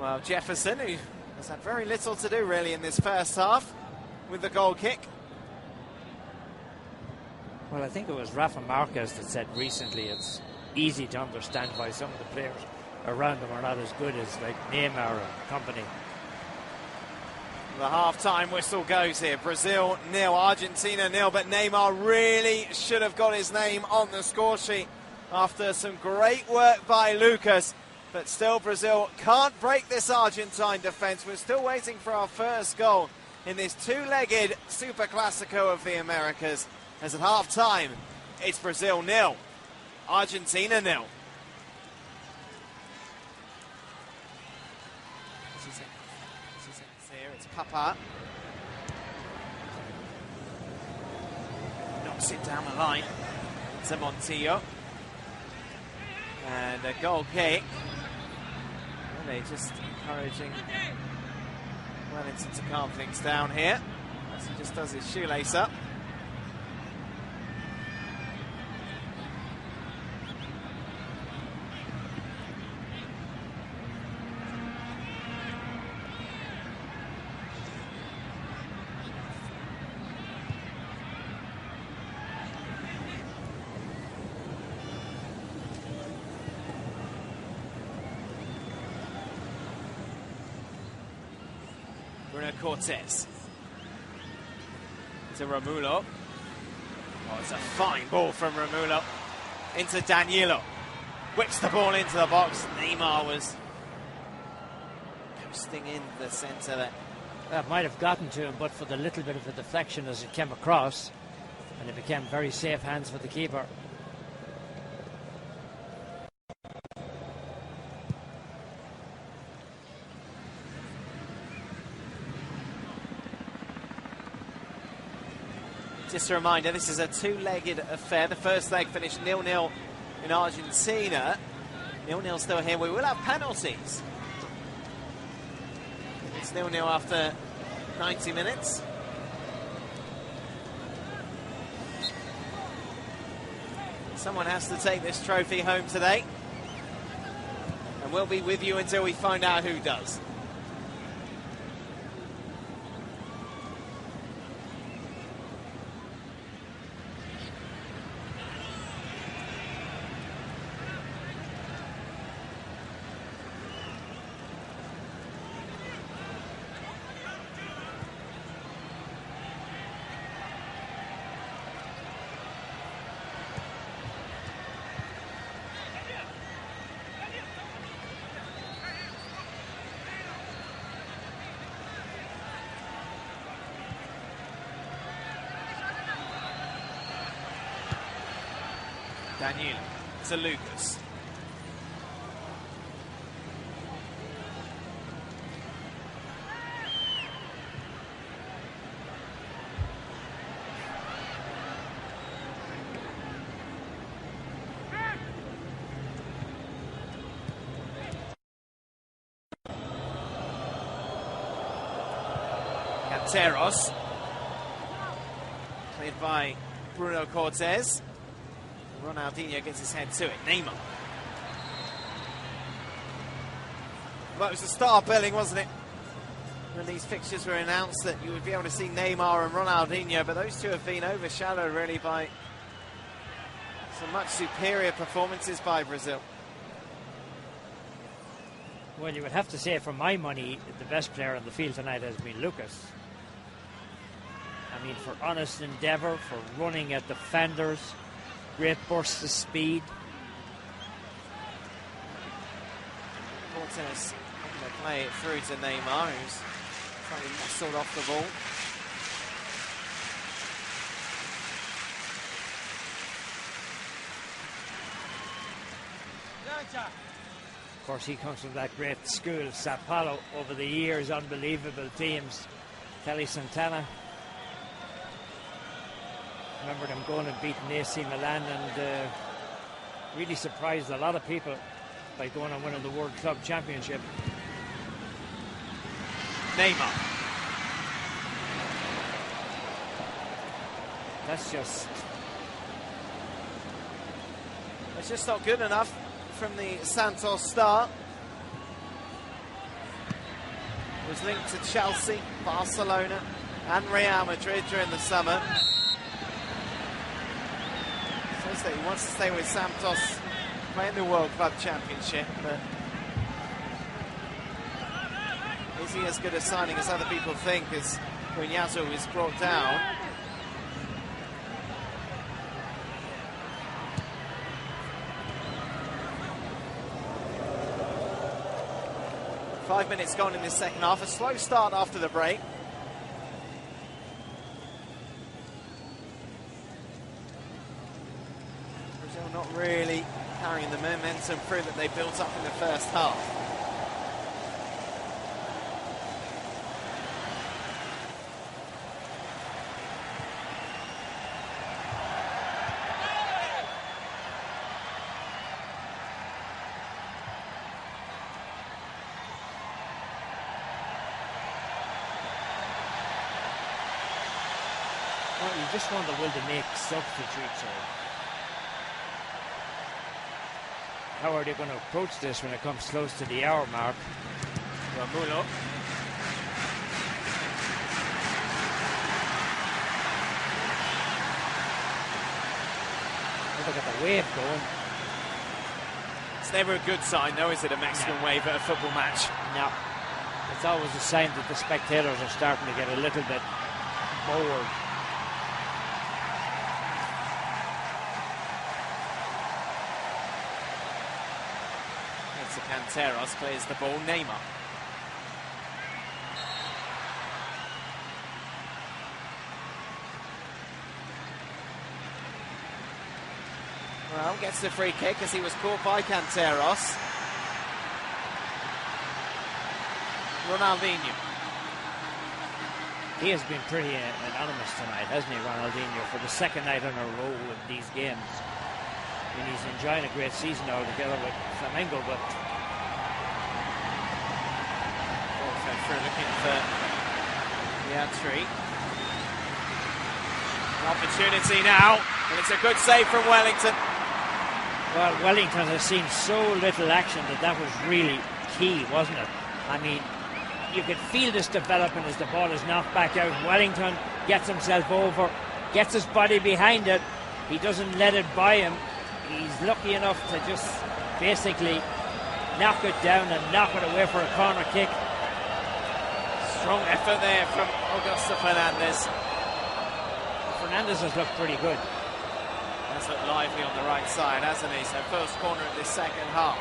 Well, Jefferson, who has had very little to do really in this first half with the goal kick. Well, I think it was Rafa Marquez that said recently it's easy to understand why some of the players around them are not as good as like Neymar and company. The half-time whistle goes here. Brazil 0, Argentina 0, but Neymar really should have got his name on the score sheet after some great work by Lucas. But still, Brazil can't break this Argentine defence. We're still waiting for our first goal in this two-legged Super Classico of the Americas. As at half-time, it's Brazil 0, Argentina 0. Here it's Papa. Knocks it down the line to Montillo. And a goal kick. Really just encouraging Wellington to calm things down here as he just does his shoelace up. Cortez to Romulo. Oh, it's a fine ball from Romulo into Danilo. Whips the ball into the box. Neymar was coasting in the centre there. That might have gotten to him, but for the little bit of a deflection as it came across, and it became very safe hands for the keeper. Just a reminder, this is a two-legged affair. The first leg finished 0-0 in Argentina. 0-0 still here. We will have penalties. It's 0-0 after 90 minutes. Someone has to take this trophy home today. And we'll be with you until we find out who does. Daniel to Lucas. Canteros, played by Bruno Cortes. Ronaldinho gets his head to it. Neymar. Well, it was the start billing, wasn't it? When these fixtures were announced that you would be able to see Neymar and Ronaldinho, but those two have been overshadowed really by some much superior performances by Brazil. Well, you would have to say, for my money, the best player on the field tonight has been Lucas. I mean, for honest endeavour, for running at defenders, great bursts of speed. Cortes going to play it through to Neymar, who's trying to muscle off the ball. Of course, he comes from that great school, Sao Paulo, over the years, unbelievable teams. Kelly Santana. Remember them going and beating AC Milan, and really surprised a lot of people by going and winning the World Club Championship. Neymar. That's just... It's just not good enough from the Santos start. It was linked to Chelsea, Barcelona and Real Madrid during the summer. Says that he wants to stay with Santos, playing the World Club Championship, but is he as good a signing as other people think, as Cunhazo is brought down? Five minutes gone in this second half. A slow start after the break. Brazil not really carrying the momentum through that they built up in the first half. You just want the will to make substitutes. Or how are they going to approach this when it comes close to the hour mark? Romulo. Look at the wave going. It's never a good sign, though, is it, a Mexican wave at a football match? No. It's always a sign that the spectators are starting to get a little bit bored. Canteros clears the ball. Neymar. Well, gets the free kick as he was caught by Canteros. Ronaldinho. He has been pretty anonymous tonight, hasn't he, Ronaldinho, for the second night in a row in these games. I mean, he's enjoying a great season now together with Flamengo, but through looking for the entry. An opportunity now, and it's a good save from Wellington. Well, Wellington has seen so little action that was really key, wasn't it? I mean, you could feel this development as the ball is knocked back out. Wellington gets himself over, gets his body behind it. He doesn't let it by him. He's lucky enough to just basically knock it down and knock it away for a corner kick. Strong effort there from Augusto Fernandez. Fernandez has looked pretty good. Has looked lively on the right side, hasn't he? So first corner of this second half.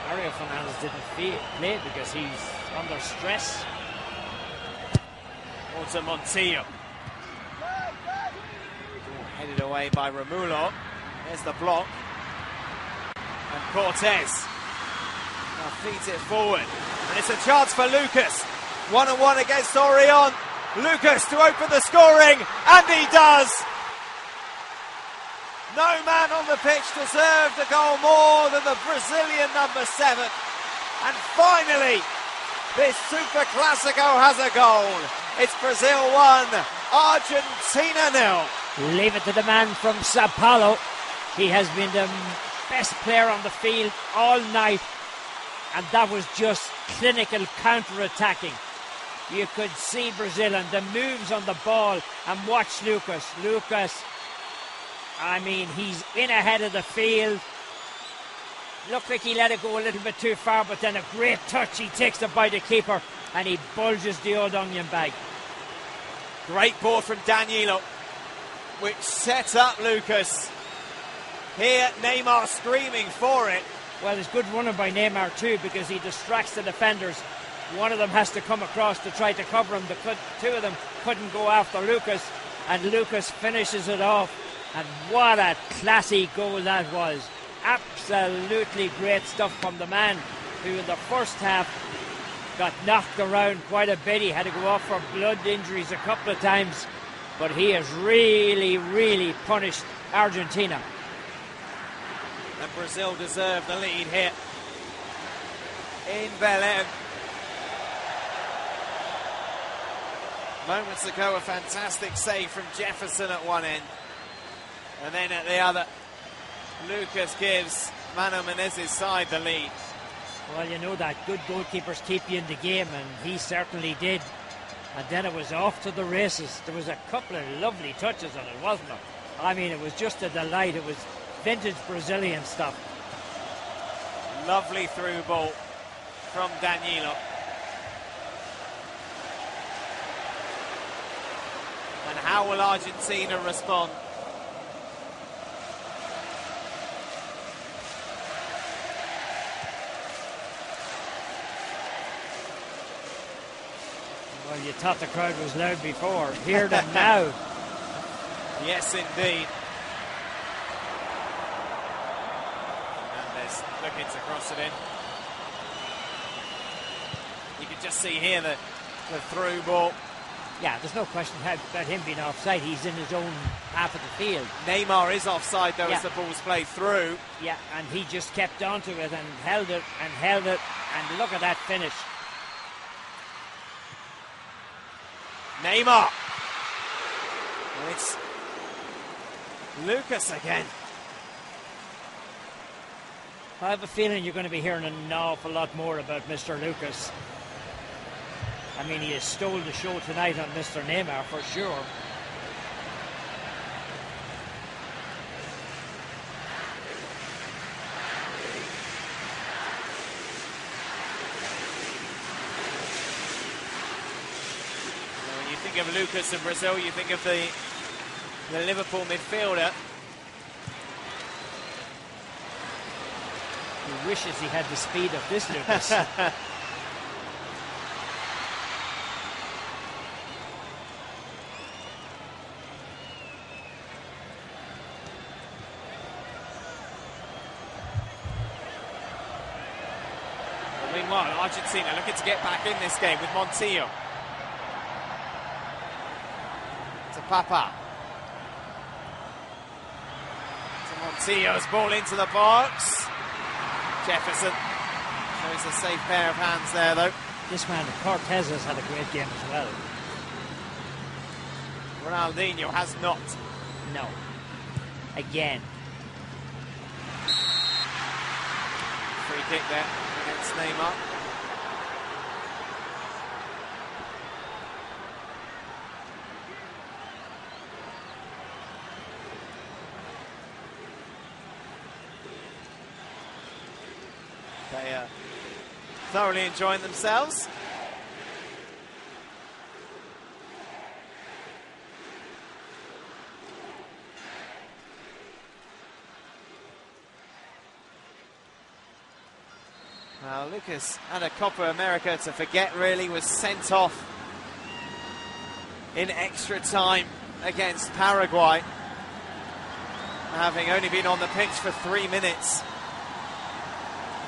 Mario Fernandez didn't play because he's under stress. Onto Montillo. Headed away by Romulo. There's the block. And Cortez now feeds it forward. And it's a chance for Lucas. 1-on-1 against Orion. Lucas to open the scoring, and he does. No man on the pitch deserved a goal more than the Brazilian number 7. And finally, this Super Classico has a goal. It's Brazil 1, Argentina 0. Leave it to the man from Sao Paulo. He has been the best player on the field all night, and that was just clinical counter-attacking. You could see Brazil and the moves on the ball, and watch Lucas. Lucas, I mean, he's in ahead of the field. Looked like he let it go a little bit too far, but then a great touch. He takes it by the keeper and he bulges the old onion bag. Great ball from Danilo, which set up Lucas. Here, Neymar screaming for it. Well, it's good running by Neymar too, because he distracts the defenders. One of them has to come across to try to cover him. Two of them couldn't go after Lucas, and Lucas finishes it off. And what a classy goal that was. Absolutely great stuff from the man who in the first half got knocked around quite a bit. He had to go off for blood injuries a couple of times, but he has really punished Argentina. And Brazil deserve the lead here in Belém. Moments ago, a fantastic save from Jefferson at one end, and then at the other, Lucas gives Mano Menezes' side the lead. Well, you know that good goalkeepers keep you in the game, and he certainly did. And then it was off to the races. There was a couple of lovely touches on it, wasn't there? I mean, it was just a delight. It was vintage Brazilian stuff. Lovely through ball from Danilo. And how will Argentina respond? Well, you thought the crowd was loud before. Hear them now. Yes, indeed. Hernandez looking to cross it in. You can just see here the through ball. Yeah, there's no question about him being offside. He's in his own half of the field. Neymar is offside though, yeah, as the ball's played through. Yeah, and he just kept onto it and held it, and look at that finish. Neymar. And it's Lucas again. I have a feeling you're going to be hearing an awful lot more about Mr. Lucas. I mean, he has stole the show tonight on Mr. Neymar for sure. When you think of Lucas in Brazil, you think of the Liverpool midfielder. He wishes he had the speed of this Lucas. Meanwhile, Argentina looking to get back in this game with Montillo. To Papa. To Montillo's ball into the box. Jefferson shows a safe pair of hands there, though. This man, Cortez, has had a great game as well. Ronaldinho has not. No. Again. Free kick there against Neymar. They are thoroughly enjoying themselves. Now, Lucas had a Copa America to forget, really, was sent off in extra time against Paraguay, having only been on the pitch for 3 minutes.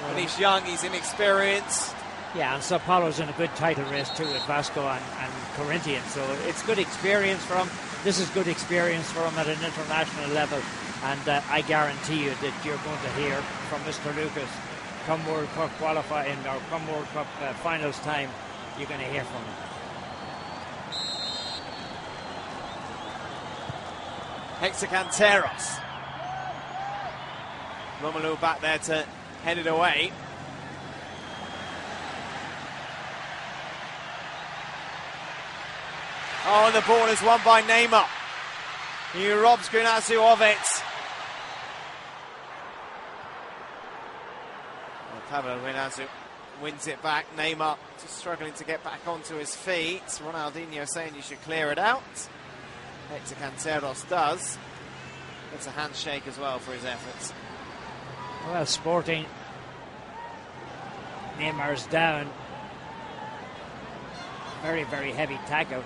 But he's young, he's inexperienced. Yeah, and Sao Paulo's in a good title race too with Vasco and Corinthians, so it's good experience for him. This is good experience for him at an international level, and I guarantee you that you're going to hear from Mr. Lucas come World Cup qualifying or come World Cup finals time. You're going to hear from him. Hector Canteros. Romelu back there to head it away. Oh, and the ball is won by Neymar. He robs Gunazu of it. Well, Pablo Gunazu wins it back. Neymar just struggling to get back onto his feet. Ronaldinho saying you should clear it out. Hector Canteros does. It's a handshake as well for his efforts. Well, Sporting. Neymar's down. Very, very heavy tackle.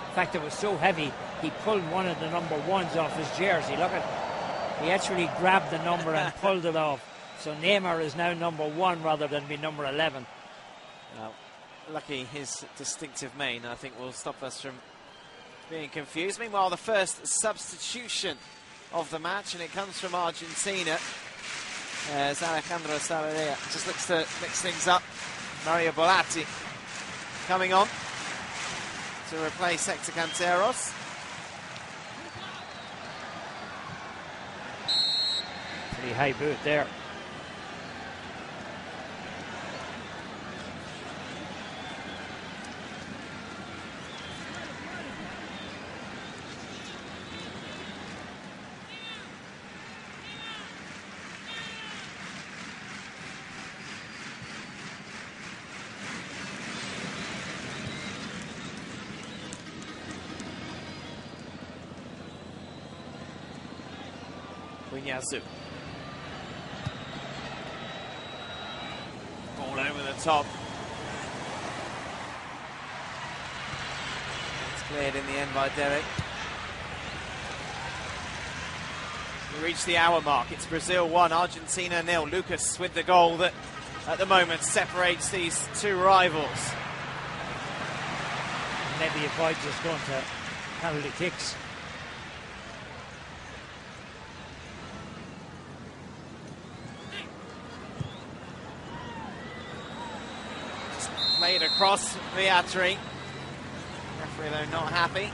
In fact, it was so heavy, he pulled one of the number ones off his jersey. Look at, he actually grabbed the number and pulled it off. So Neymar is now number 1 rather than be number 11. Well, lucky his distinctive mane, I think, will stop us from being confused. Meanwhile, the first substitution of the match, and it comes from Argentina. As Alejandro Sarabia just looks to mix things up. Mario Bolatti coming on to replace Hector Canteros. Pretty high boot there. Gunazu. Ball over the top. It's cleared in the end by Derek. We reach the hour mark. It's Brazil 1, Argentina 0. Lucas with the goal that at the moment separates these two rivals. Maybe avoid just going to penalty kicks. Played across Viatri. Referee though not happy.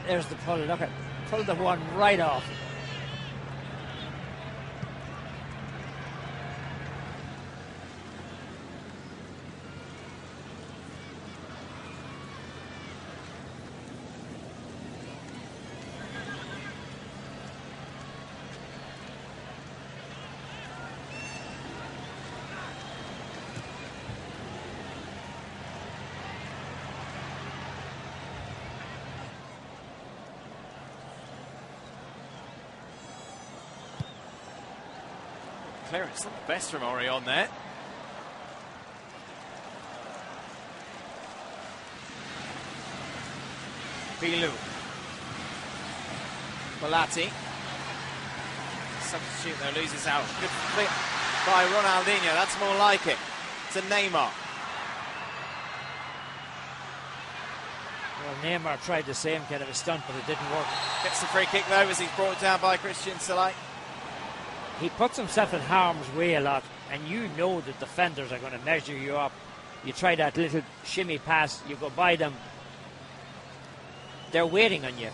There's the pull, look at, pulled the one right off. Clearance, not the best from Orion there. Pilu. Bolatti. Substitute though, loses out. Good flip by Ronaldinho, that's more like it. To Neymar. Well, Neymar tried the same kind of a stunt, but it didn't work. Gets the free kick though as he's brought down by Christian Salai. He puts himself in harm's way a lot, and you know that defenders are going to measure you up. You try that little shimmy pass, you go by them. They're waiting on you.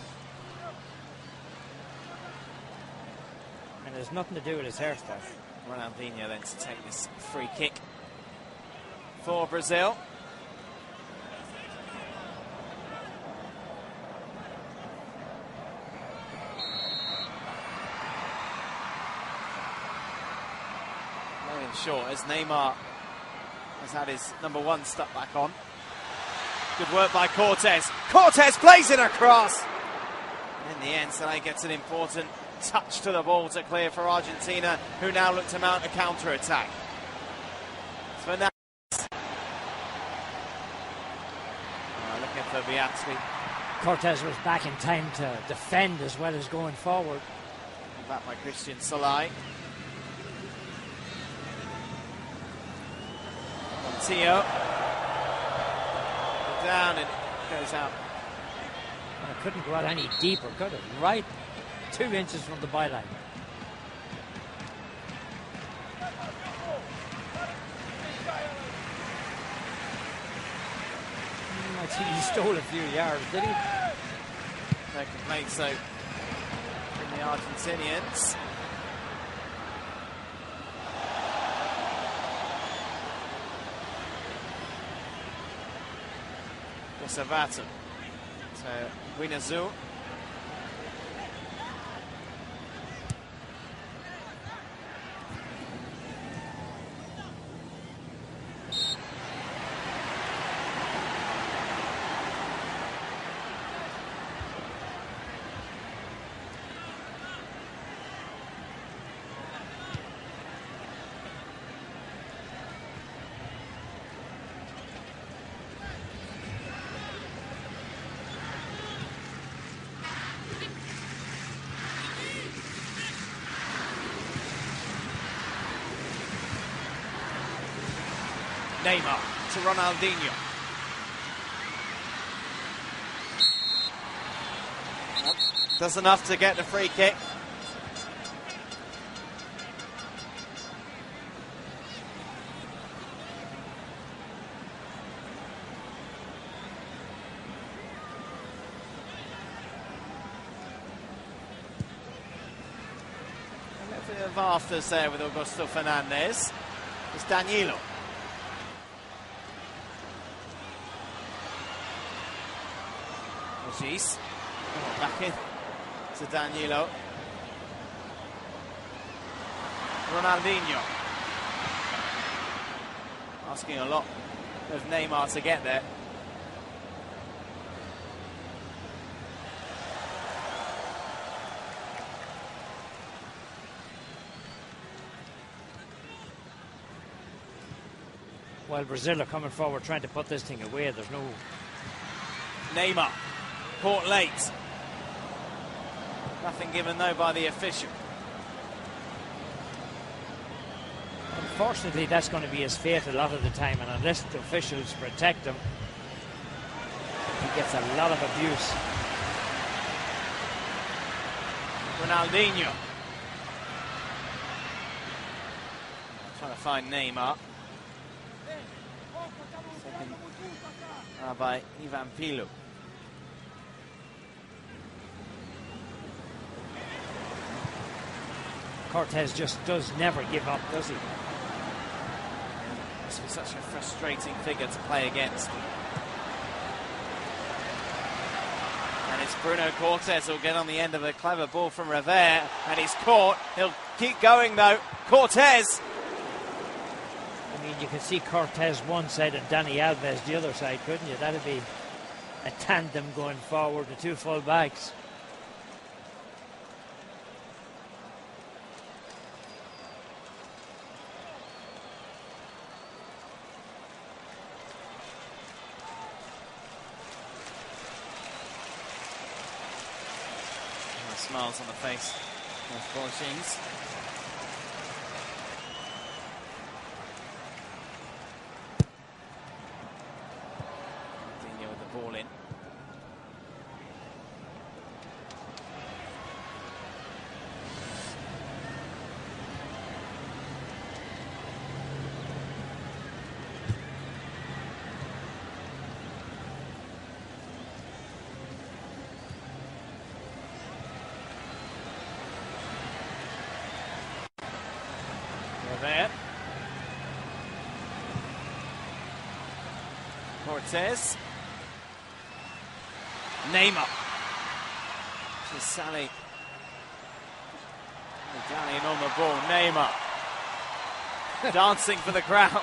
And there's nothing to do with his hairstyle. Ronaldinho then to take this free kick for Brazil. Short as Neymar has had his number 1 stuck back on. Good work by Cortez. Cortez plays it across. In the end, Salah gets an important touch to the ball to clear for Argentina, who now look to mount a counter-attack. Looking for Beatsby. Cortez was back in time to defend as well as going forward. Back by Christian Solai. Montillo. Down and it goes out. Well, it couldn't go out any deeper, could it? Right 2 inches from the byline. I think he stole a few yards, did he? No complaints, so from the Argentinians. Savato to Guinazu. Neymar to Ronaldinho. Does enough to get the free kick. A bit of afters there with Augusto Fernandez. It's Danilo. Jeez. Back in to Danilo. Ronaldinho. Asking a lot of Neymar to get there. While Brazil are coming forward trying to put this thing away, there's no... Neymar. Caught late. Nothing given though by the official. Unfortunately, that's going to be his fate a lot of the time, and unless the officials protect him, he gets a lot of abuse. Ronaldinho. Trying to find Neymar. Second by Ivan Pilu. Cortez just does never give up, does he? Must be such a frustrating figure to play against. And it's Bruno Cortez who'll get on the end of a clever ball from Revere, and he's caught. He'll keep going though. Cortez! I mean, you can see Cortez one side and Dani Alves the other side, couldn't you? That'd be a tandem going forward, the two full backs. Smiles on the face of Borges. Dino with the ball in. There. Cortez. Neymar. To Sally. Italian on the ball. Neymar. Dancing for the crowd.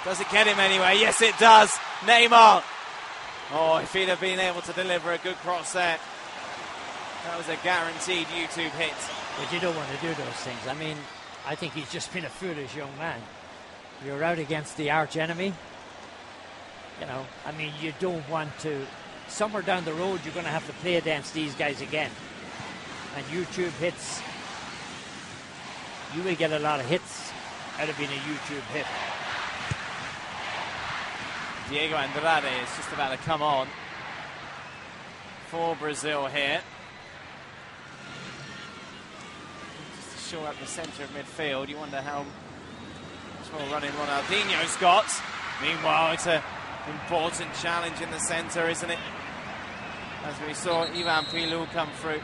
Does it get him anyway? Yes, it does. Neymar. Oh, if he'd have been able to deliver a good cross there. That was a guaranteed YouTube hit. But you don't want to do those things. I mean, I think he's just been a foolish young man. You're out against the arch enemy. You know, I mean, you don't want to somewhere down the road you're going to have to play against these guys again. And YouTube hits, you will get a lot of hits out of being a YouTube hit. Diego Andrade is just about to come on for Brazil here. Just to shore up the centre of midfield. You wonder how much more running Ronaldinho's got. Meanwhile, it's an important challenge in the centre, isn't it? As we saw Ivan Pilou come through.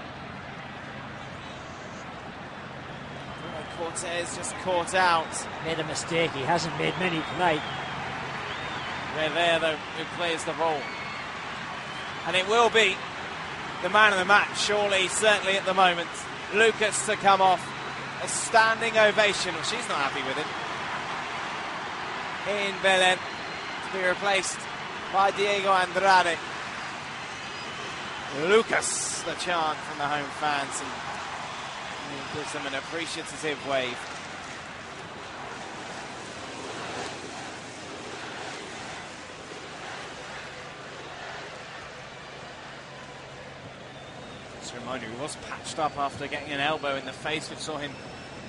Cortez just caught out. Made a mistake. He hasn't made many tonight. They're there, though, who plays the role. And it will be the man of the match, surely, certainly at the moment. Lucas to come off. A standing ovation. Well, she's not happy with it. In Belén to be replaced by Diego Andrade. Lucas, the chant from the home fans. And he gives them an appreciative wave. Just a reminder, he was patched up after getting an elbow in the face, which saw him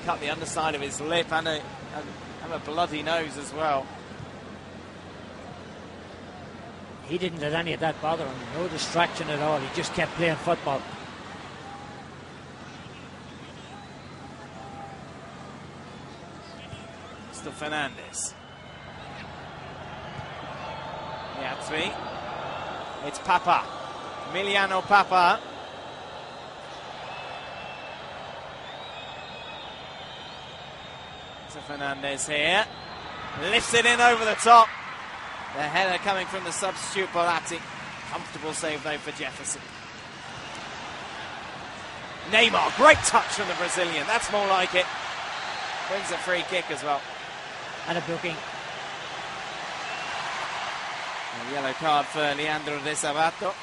cut the underside of his lip and have a bloody nose as well. He didn't let any of that bother him. No distraction at all. He just kept playing football. Fernandez. Yatri. It's Papa. Emiliano Papa. To Fernandez here. Lifts it in over the top. The header coming from the substitute Bolatti. Comfortable save though for Jefferson. Neymar, great touch from the Brazilian. That's more like it. Wins a free kick as well. And a booking. A yellow card for Leandro de Sabato.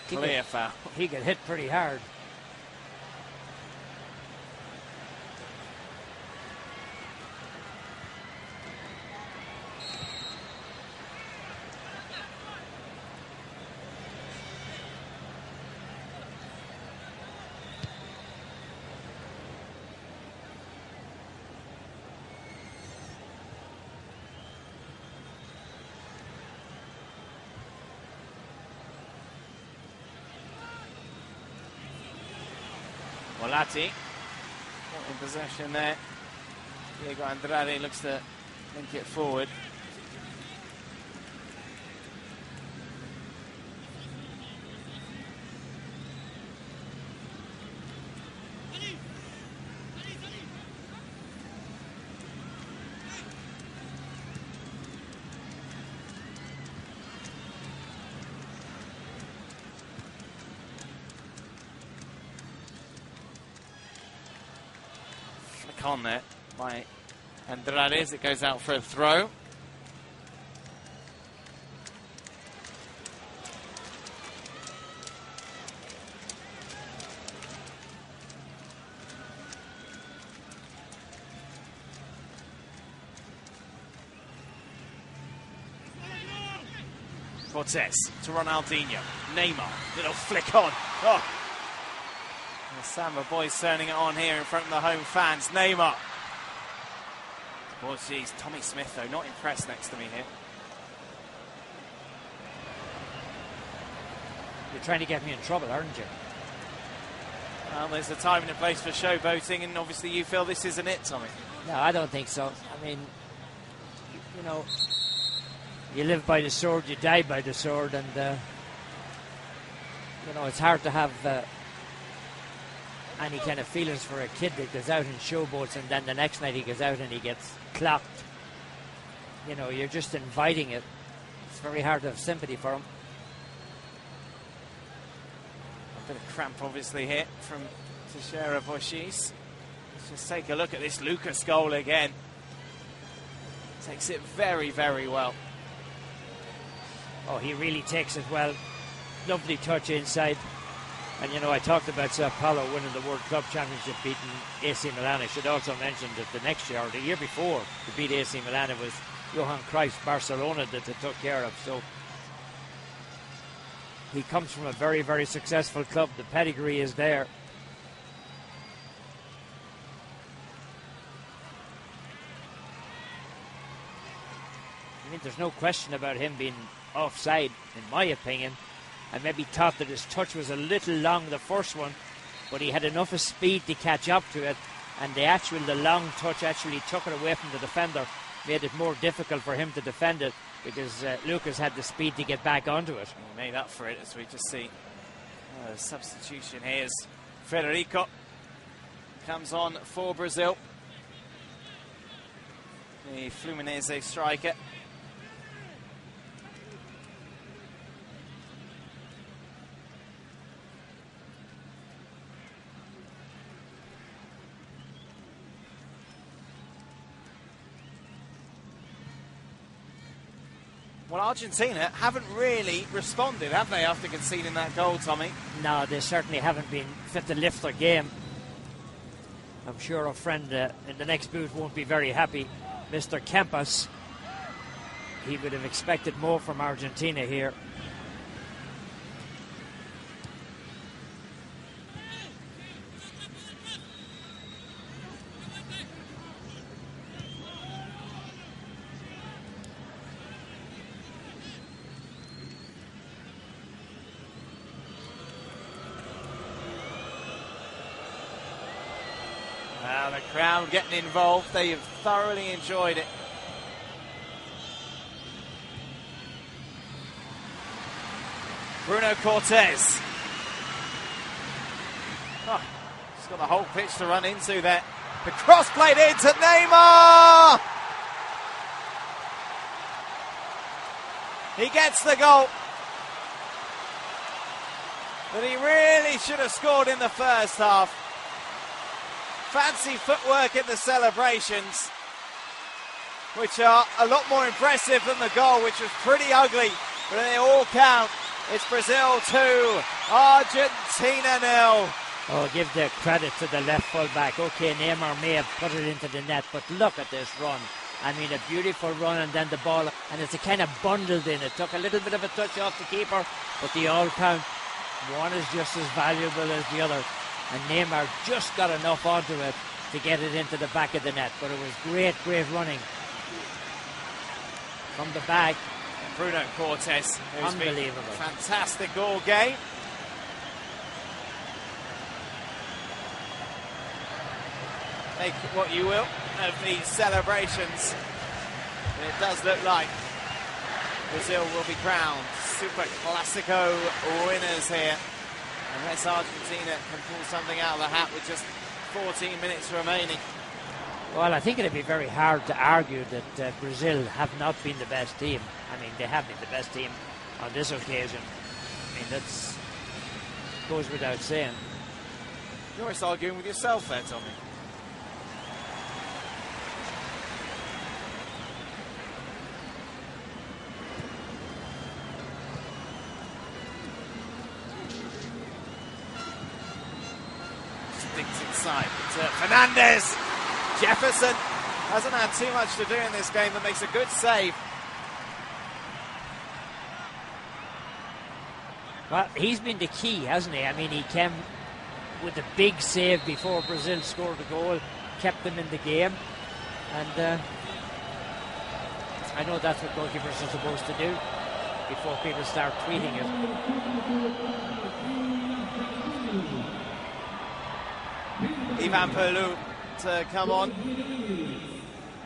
Clear foul. He got hit pretty hard. Bolatti in possession there. Diego Andrade looks to link it forward. On there by Andrade as it goes out for a throw. Cortez to Ronaldinho. Neymar, little flick on. Oh. The Samba boys turning it on here in front of the home fans. Neymar. Oh, geez. Tommy Smith, though, not impressed next to me here. You're trying to get me in trouble, aren't you? Well, there's a time and a place for showboating, and obviously you feel this isn't it, Tommy. No, I don't think so. I mean, you know, you live by the sword, you die by the sword, and, you know, it's hard to have any kind of feelings for a kid that goes out and showboats and then the next night he goes out and he gets clocked. You know, you're just inviting it. It's very hard to have sympathy for him. A bit of cramp obviously here from Teixeira Bochis. Let's just take a look at this Lucas goal again. Takes it very, very well. Oh, he really takes it well. Lovely touch inside. And you know, I talked about Sao Paulo winning the World Club Championship, beating AC Milan. I should also mention that the next year, or the year before, to beat AC Milan, it was Johan Cruyff's Barcelona that they took care of. So he comes from a very, very successful club. The pedigree is there. I mean, there's no question about him being offside, in my opinion. I maybe thought that his touch was a little long, the first one, but he had enough of speed to catch up to it, and the long touch actually took it away from the defender, made it more difficult for him to defend it, because Lucas had the speed to get back onto it. He made up for it, as we just see. Substitution here is Federico. Comes on for Brazil. The Fluminense striker. Well, Argentina haven't really responded, have they, after conceding that goal, Tommy? No, they certainly haven't been fit to lift their game. I'm sure our friend in the next booth won't be very happy, Mr. Kempas. He would have expected more from Argentina here. The crowd getting involved. They have thoroughly enjoyed it. Bruno Cortés. Oh, he's got the whole pitch to run into there. The cross played into Neymar. He gets the goal that he really should have scored in the first half. Fancy footwork in the celebrations, which are a lot more impressive than the goal, which was pretty ugly, but they all count. It's Brazil 2, Argentina 0. Oh, give the credit to the left full back. Okay, Neymar may have put it into the net, but look at this run. I mean, a beautiful run, and then the ball, and it's a kind of bundled in. It took a little bit of a touch off the keeper, but the all count. One is just as valuable as the other. And Neymar just got enough onto it to get it into the back of the net. But it was great, great running from the back. Bruno Cortés, who's unbelievable. Been fantastic all game. Make what you will of these celebrations. And it does look like Brazil will be crowned Super Classico winners here. Unless Argentina can pull something out of the hat with just 14 minutes remaining. Well, I think it'd be very hard to argue that Brazil have not been the best team. I mean, they have been the best team on this occasion. I mean, that goes without saying. You're just arguing with yourself there, Tommy. Inside to Fernandez. Jefferson hasn't had too much to do in this game, but makes a good save. Well, he's been the key, hasn't he? I mean, he came with a big save before Brazil scored the goal, kept them in the game, and I know that's what goalkeepers are supposed to do before people start tweeting it. Ivan Perlu to come on.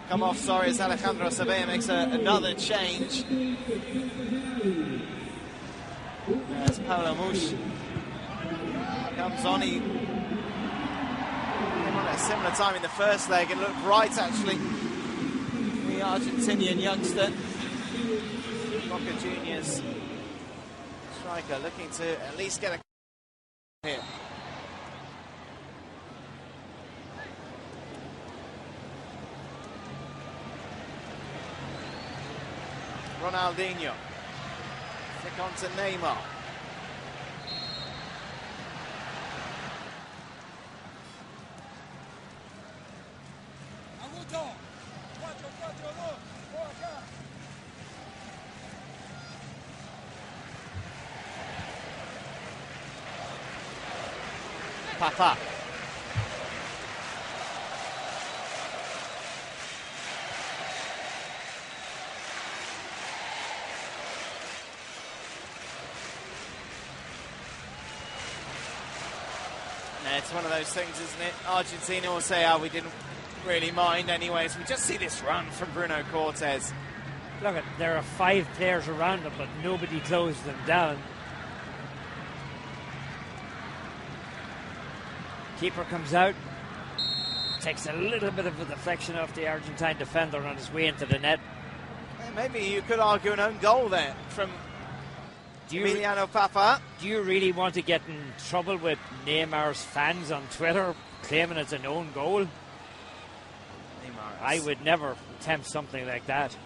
Come off, sorry, as Alejandro Sevilla makes another change. As Paulo Mush comes on. He came on at a similar time in the first leg. It looked right, actually. The Argentinian youngster. Boca Juniors striker looking to at least get a here. Ronaldinho. Stick on to Neymar. Papa. It's one of those things, isn't it? Argentina will say, we didn't really mind anyways. We just see this run from Bruno Cortes. Look, there are 5 players around him, but nobody closed them down. Keeper comes out, takes a little bit of a deflection off the Argentine defender on his way into the net. Maybe you could argue an own goal there from Emiliano Papa. Do you really want to get in trouble with Neymar's fans on Twitter claiming it's an own goal? Neymar. I would never attempt something like that.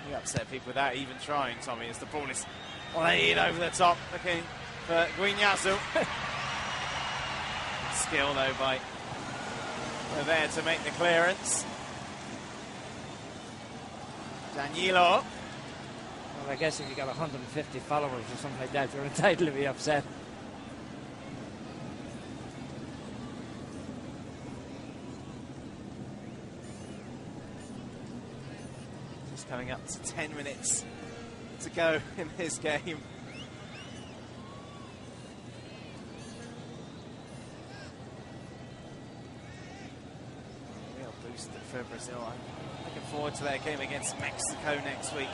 You upset people without even trying, Tommy, as the ball is laid over the top, looking for Guiñazú. Skill, though, by there to make the clearance. Danilo. Well, I guess if you got 150 followers or something like that, you're entitled to be upset. Just coming up to 10 minutes to go in this game. Real boost for Brazil. I'm looking forward to their game against Mexico next week.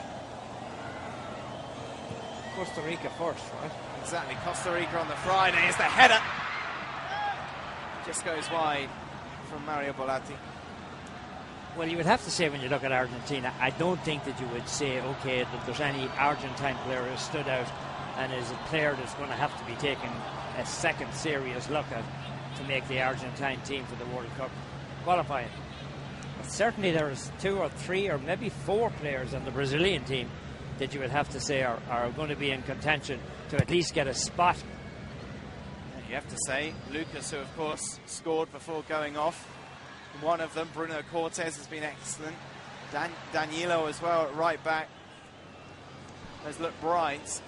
Costa Rica first, right? Exactly. Costa Rica on the Friday is the header. Just goes wide from Mario Bolatti. Well, you would have to say when you look at Argentina, I don't think that you would say, okay, that there's any Argentine player who stood out and is a player that's going to have to be taken a second serious look at to make the Argentine team for the World Cup qualifying. But certainly there's 2 or 3 or maybe 4 players on the Brazilian team that you would have to say are going to be in contention to at least get a spot. You have to say, Lucas, who of course scored before going off. One of them, Bruno Cortes, has been excellent. Danilo as well at right back has looked bright.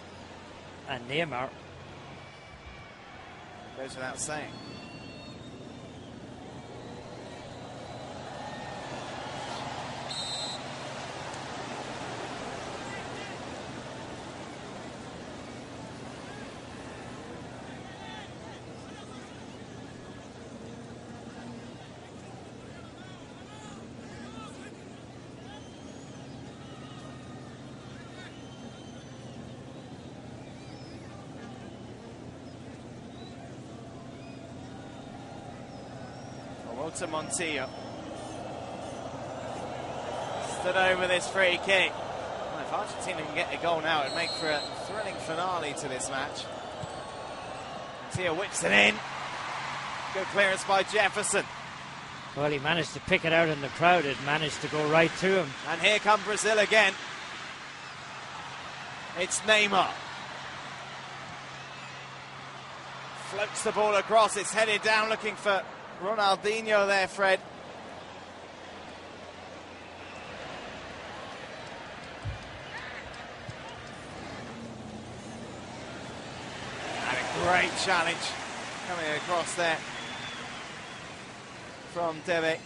And Neymar. Goes without saying. To Montillo. Stood over this free kick. Well, if Argentina can get a goal now, it'd make for a thrilling finale to this match. Montillo whips it in. Good clearance by Jefferson. Well, he managed to pick it out in the crowd. It managed to go right to him. And here come Brazil again. It's Neymar. Floats the ball across. It's headed down looking for Ronaldinho there, Fred. And a great challenge coming across there from Debe.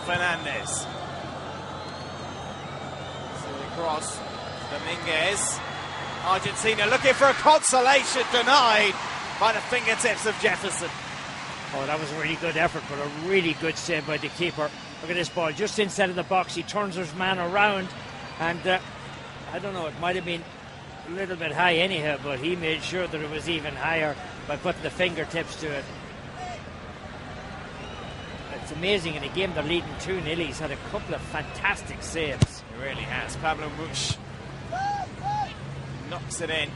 Fernandez. Across Dominguez. Argentina looking for a consolation, denied by the fingertips of Jefferson. Oh, that was a really good effort, but a really good save by the keeper. Look at this ball, just inside of the box. He turns his man around, and I don't know, it might have been a little bit high anyhow, but he made sure that it was even higher by putting the fingertips to it. It's amazing in a game they're leading 2-0. He's had a couple of fantastic saves. He really has. Pablo Mush knocks it in.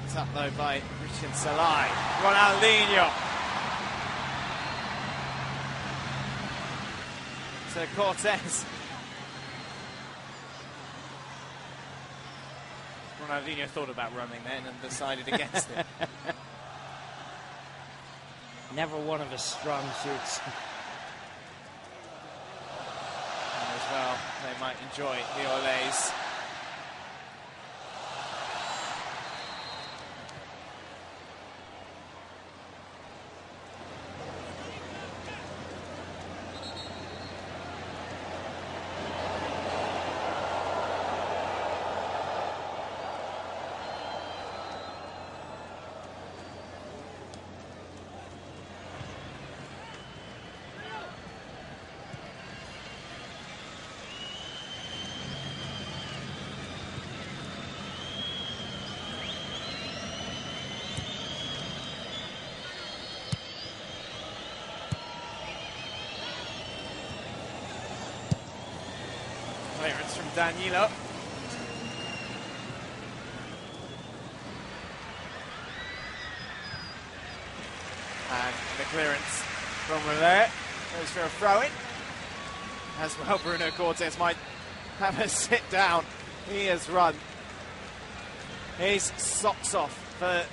Picked up though by Richard Salai. Ronaldinho. To Cortez. Ronaldinho thought about running then and decided against it. Never one of his strong suits. And as well, they might enjoy the Olays. Clearance from Danilo. And the clearance from Rivera goes for a throw-in. As well, Bruno Cortez might have a sit down. He has run his socks off for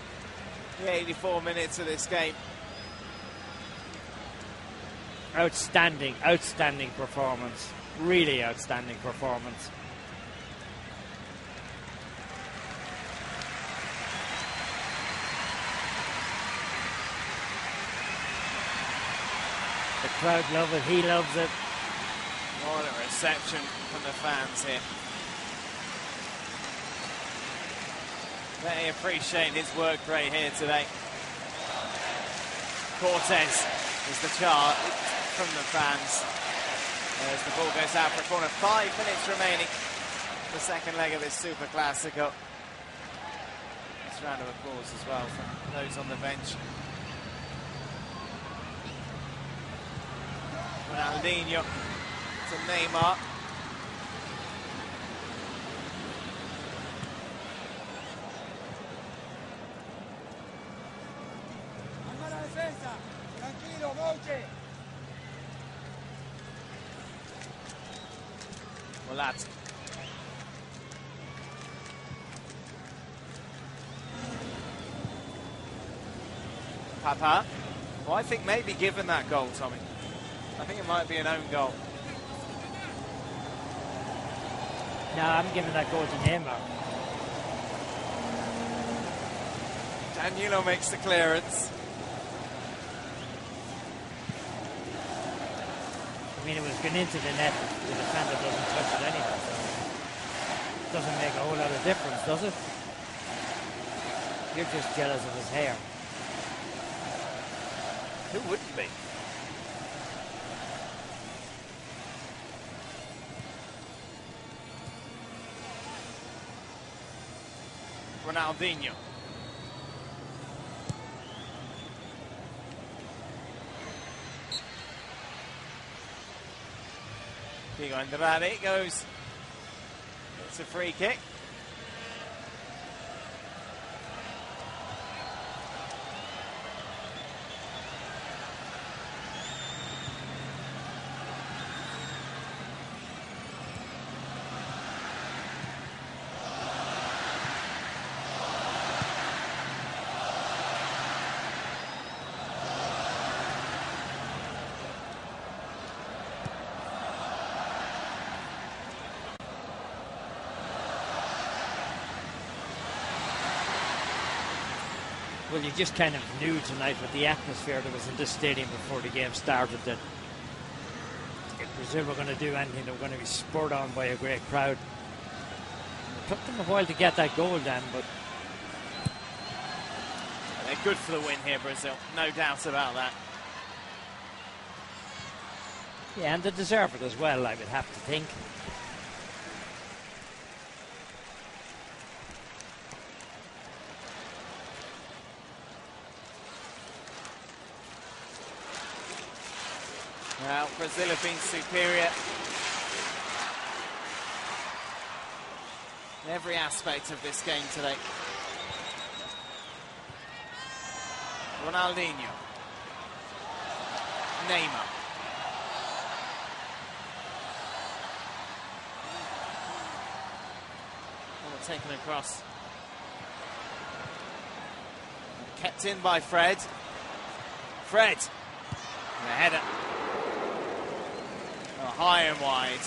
the 84 minutes of this game. Outstanding performance. Really outstanding performance. The crowd love it, he loves it. What a reception from the fans here. They appreciate his work rate here today. Cortez is the charge from the fans. As the ball goes out for a corner. 5 minutes remaining. The second leg of this Super Classico. Nice round of applause as well from those on the bench. Ronaldinho to Neymar. Well, that's Papa. Well, I think maybe given that goal, Tommy, I think it might be an own goal. No, I'm giving that goal to Neymar. Danilo makes the clearance. I mean, it was going into the net. The defender doesn't touch it anyway. So it doesn't make a whole lot of difference, does it? You're just jealous of his hair. Who wouldn't be? Ronaldinho. Diego Andrade goes. It's a free kick. Well, you just kind of knew tonight with the atmosphere that was in this stadium before the game started that if Brazil were going to do anything, they were going to be spurred on by a great crowd. It took them a while to get that goal, Dan, but they're good for the win here, Brazil. No doubt about that. yeah, and they deserve it as well, I would have to think. Well, Brazil have been superior in every aspect of this game today. Ronaldinho. Neymar. Taken across. Kept in by Fred. Fred. And a header. Oh, high and wide.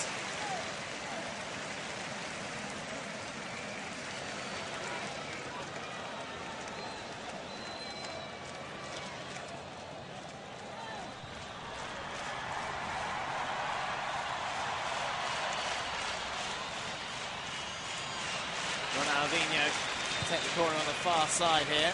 Ronaldinho take the corner on the far side here.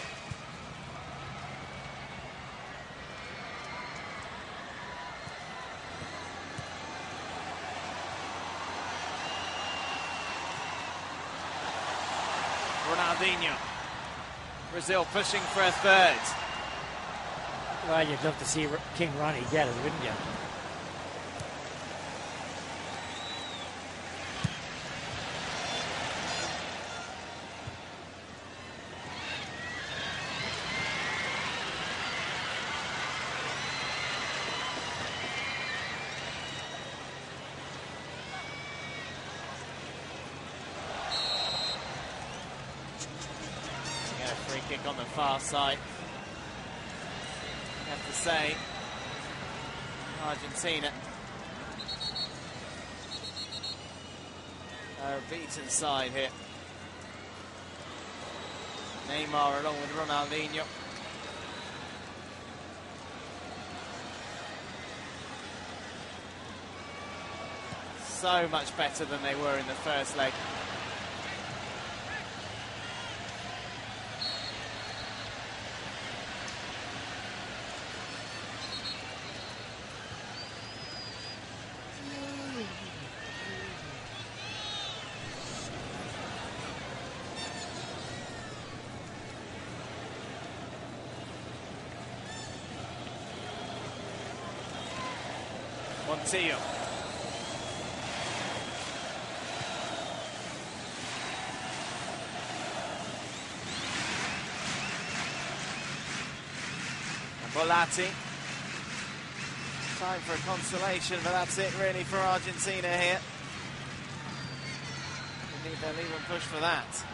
Ronaldinho. Brazil pushing for a third. Well, you'd love to see King Ronnie get it, wouldn't you? Free kick on the far side. I have to say, Argentina are a beaten side here. Neymar along with Ronaldinho. So much better than they were in the first leg. Montillo. And Bolatti. Time for a consolation, but that's it really for Argentina here. Indeed, they'll even push for that.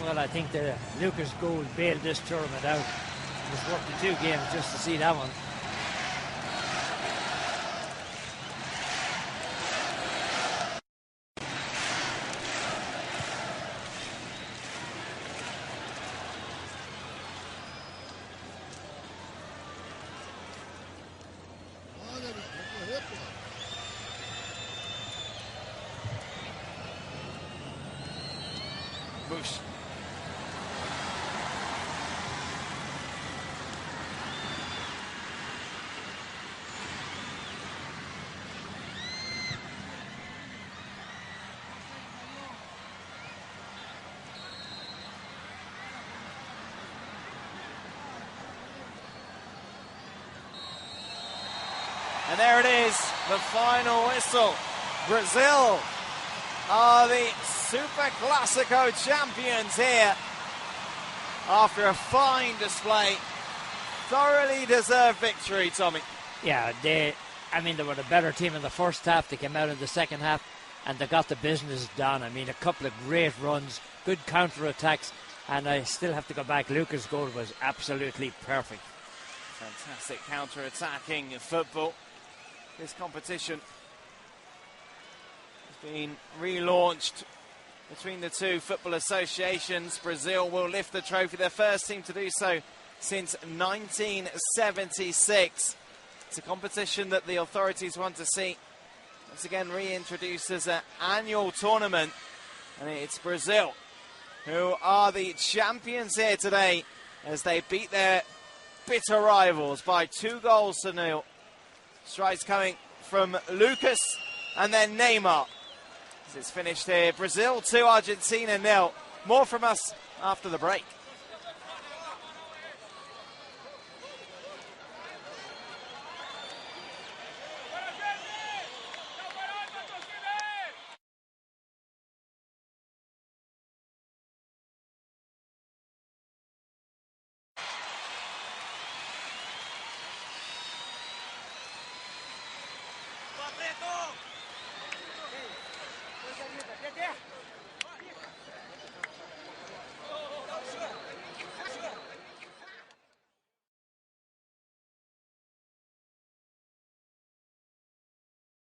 Well, I think the Lucas goal bailed this tournament out. It was worth the 2 games just to see that one. Bush. And there it is, the final whistle. Brazil are the Super Classico champions here after a fine display. Thoroughly deserved victory, Tommy. Yeah, they were the better team in the first half. They came out in the second half and they got the business done. I mean, a couple of great runs, good counter-attacks, and I still have to go back. Lucas' goal was absolutely perfect. Fantastic counter-attacking football. This competition has been relaunched between the two football associations. Brazil will lift the trophy, their first team to do so since 1976. It's a competition that the authorities want to see once again reintroduced as an annual tournament, and it's Brazil who are the champions here today as they beat their bitter rivals by 2-0. Strikes coming from Lucas and then Neymar. As it's finished here, Brazil 2, Argentina 0. More from us after the break.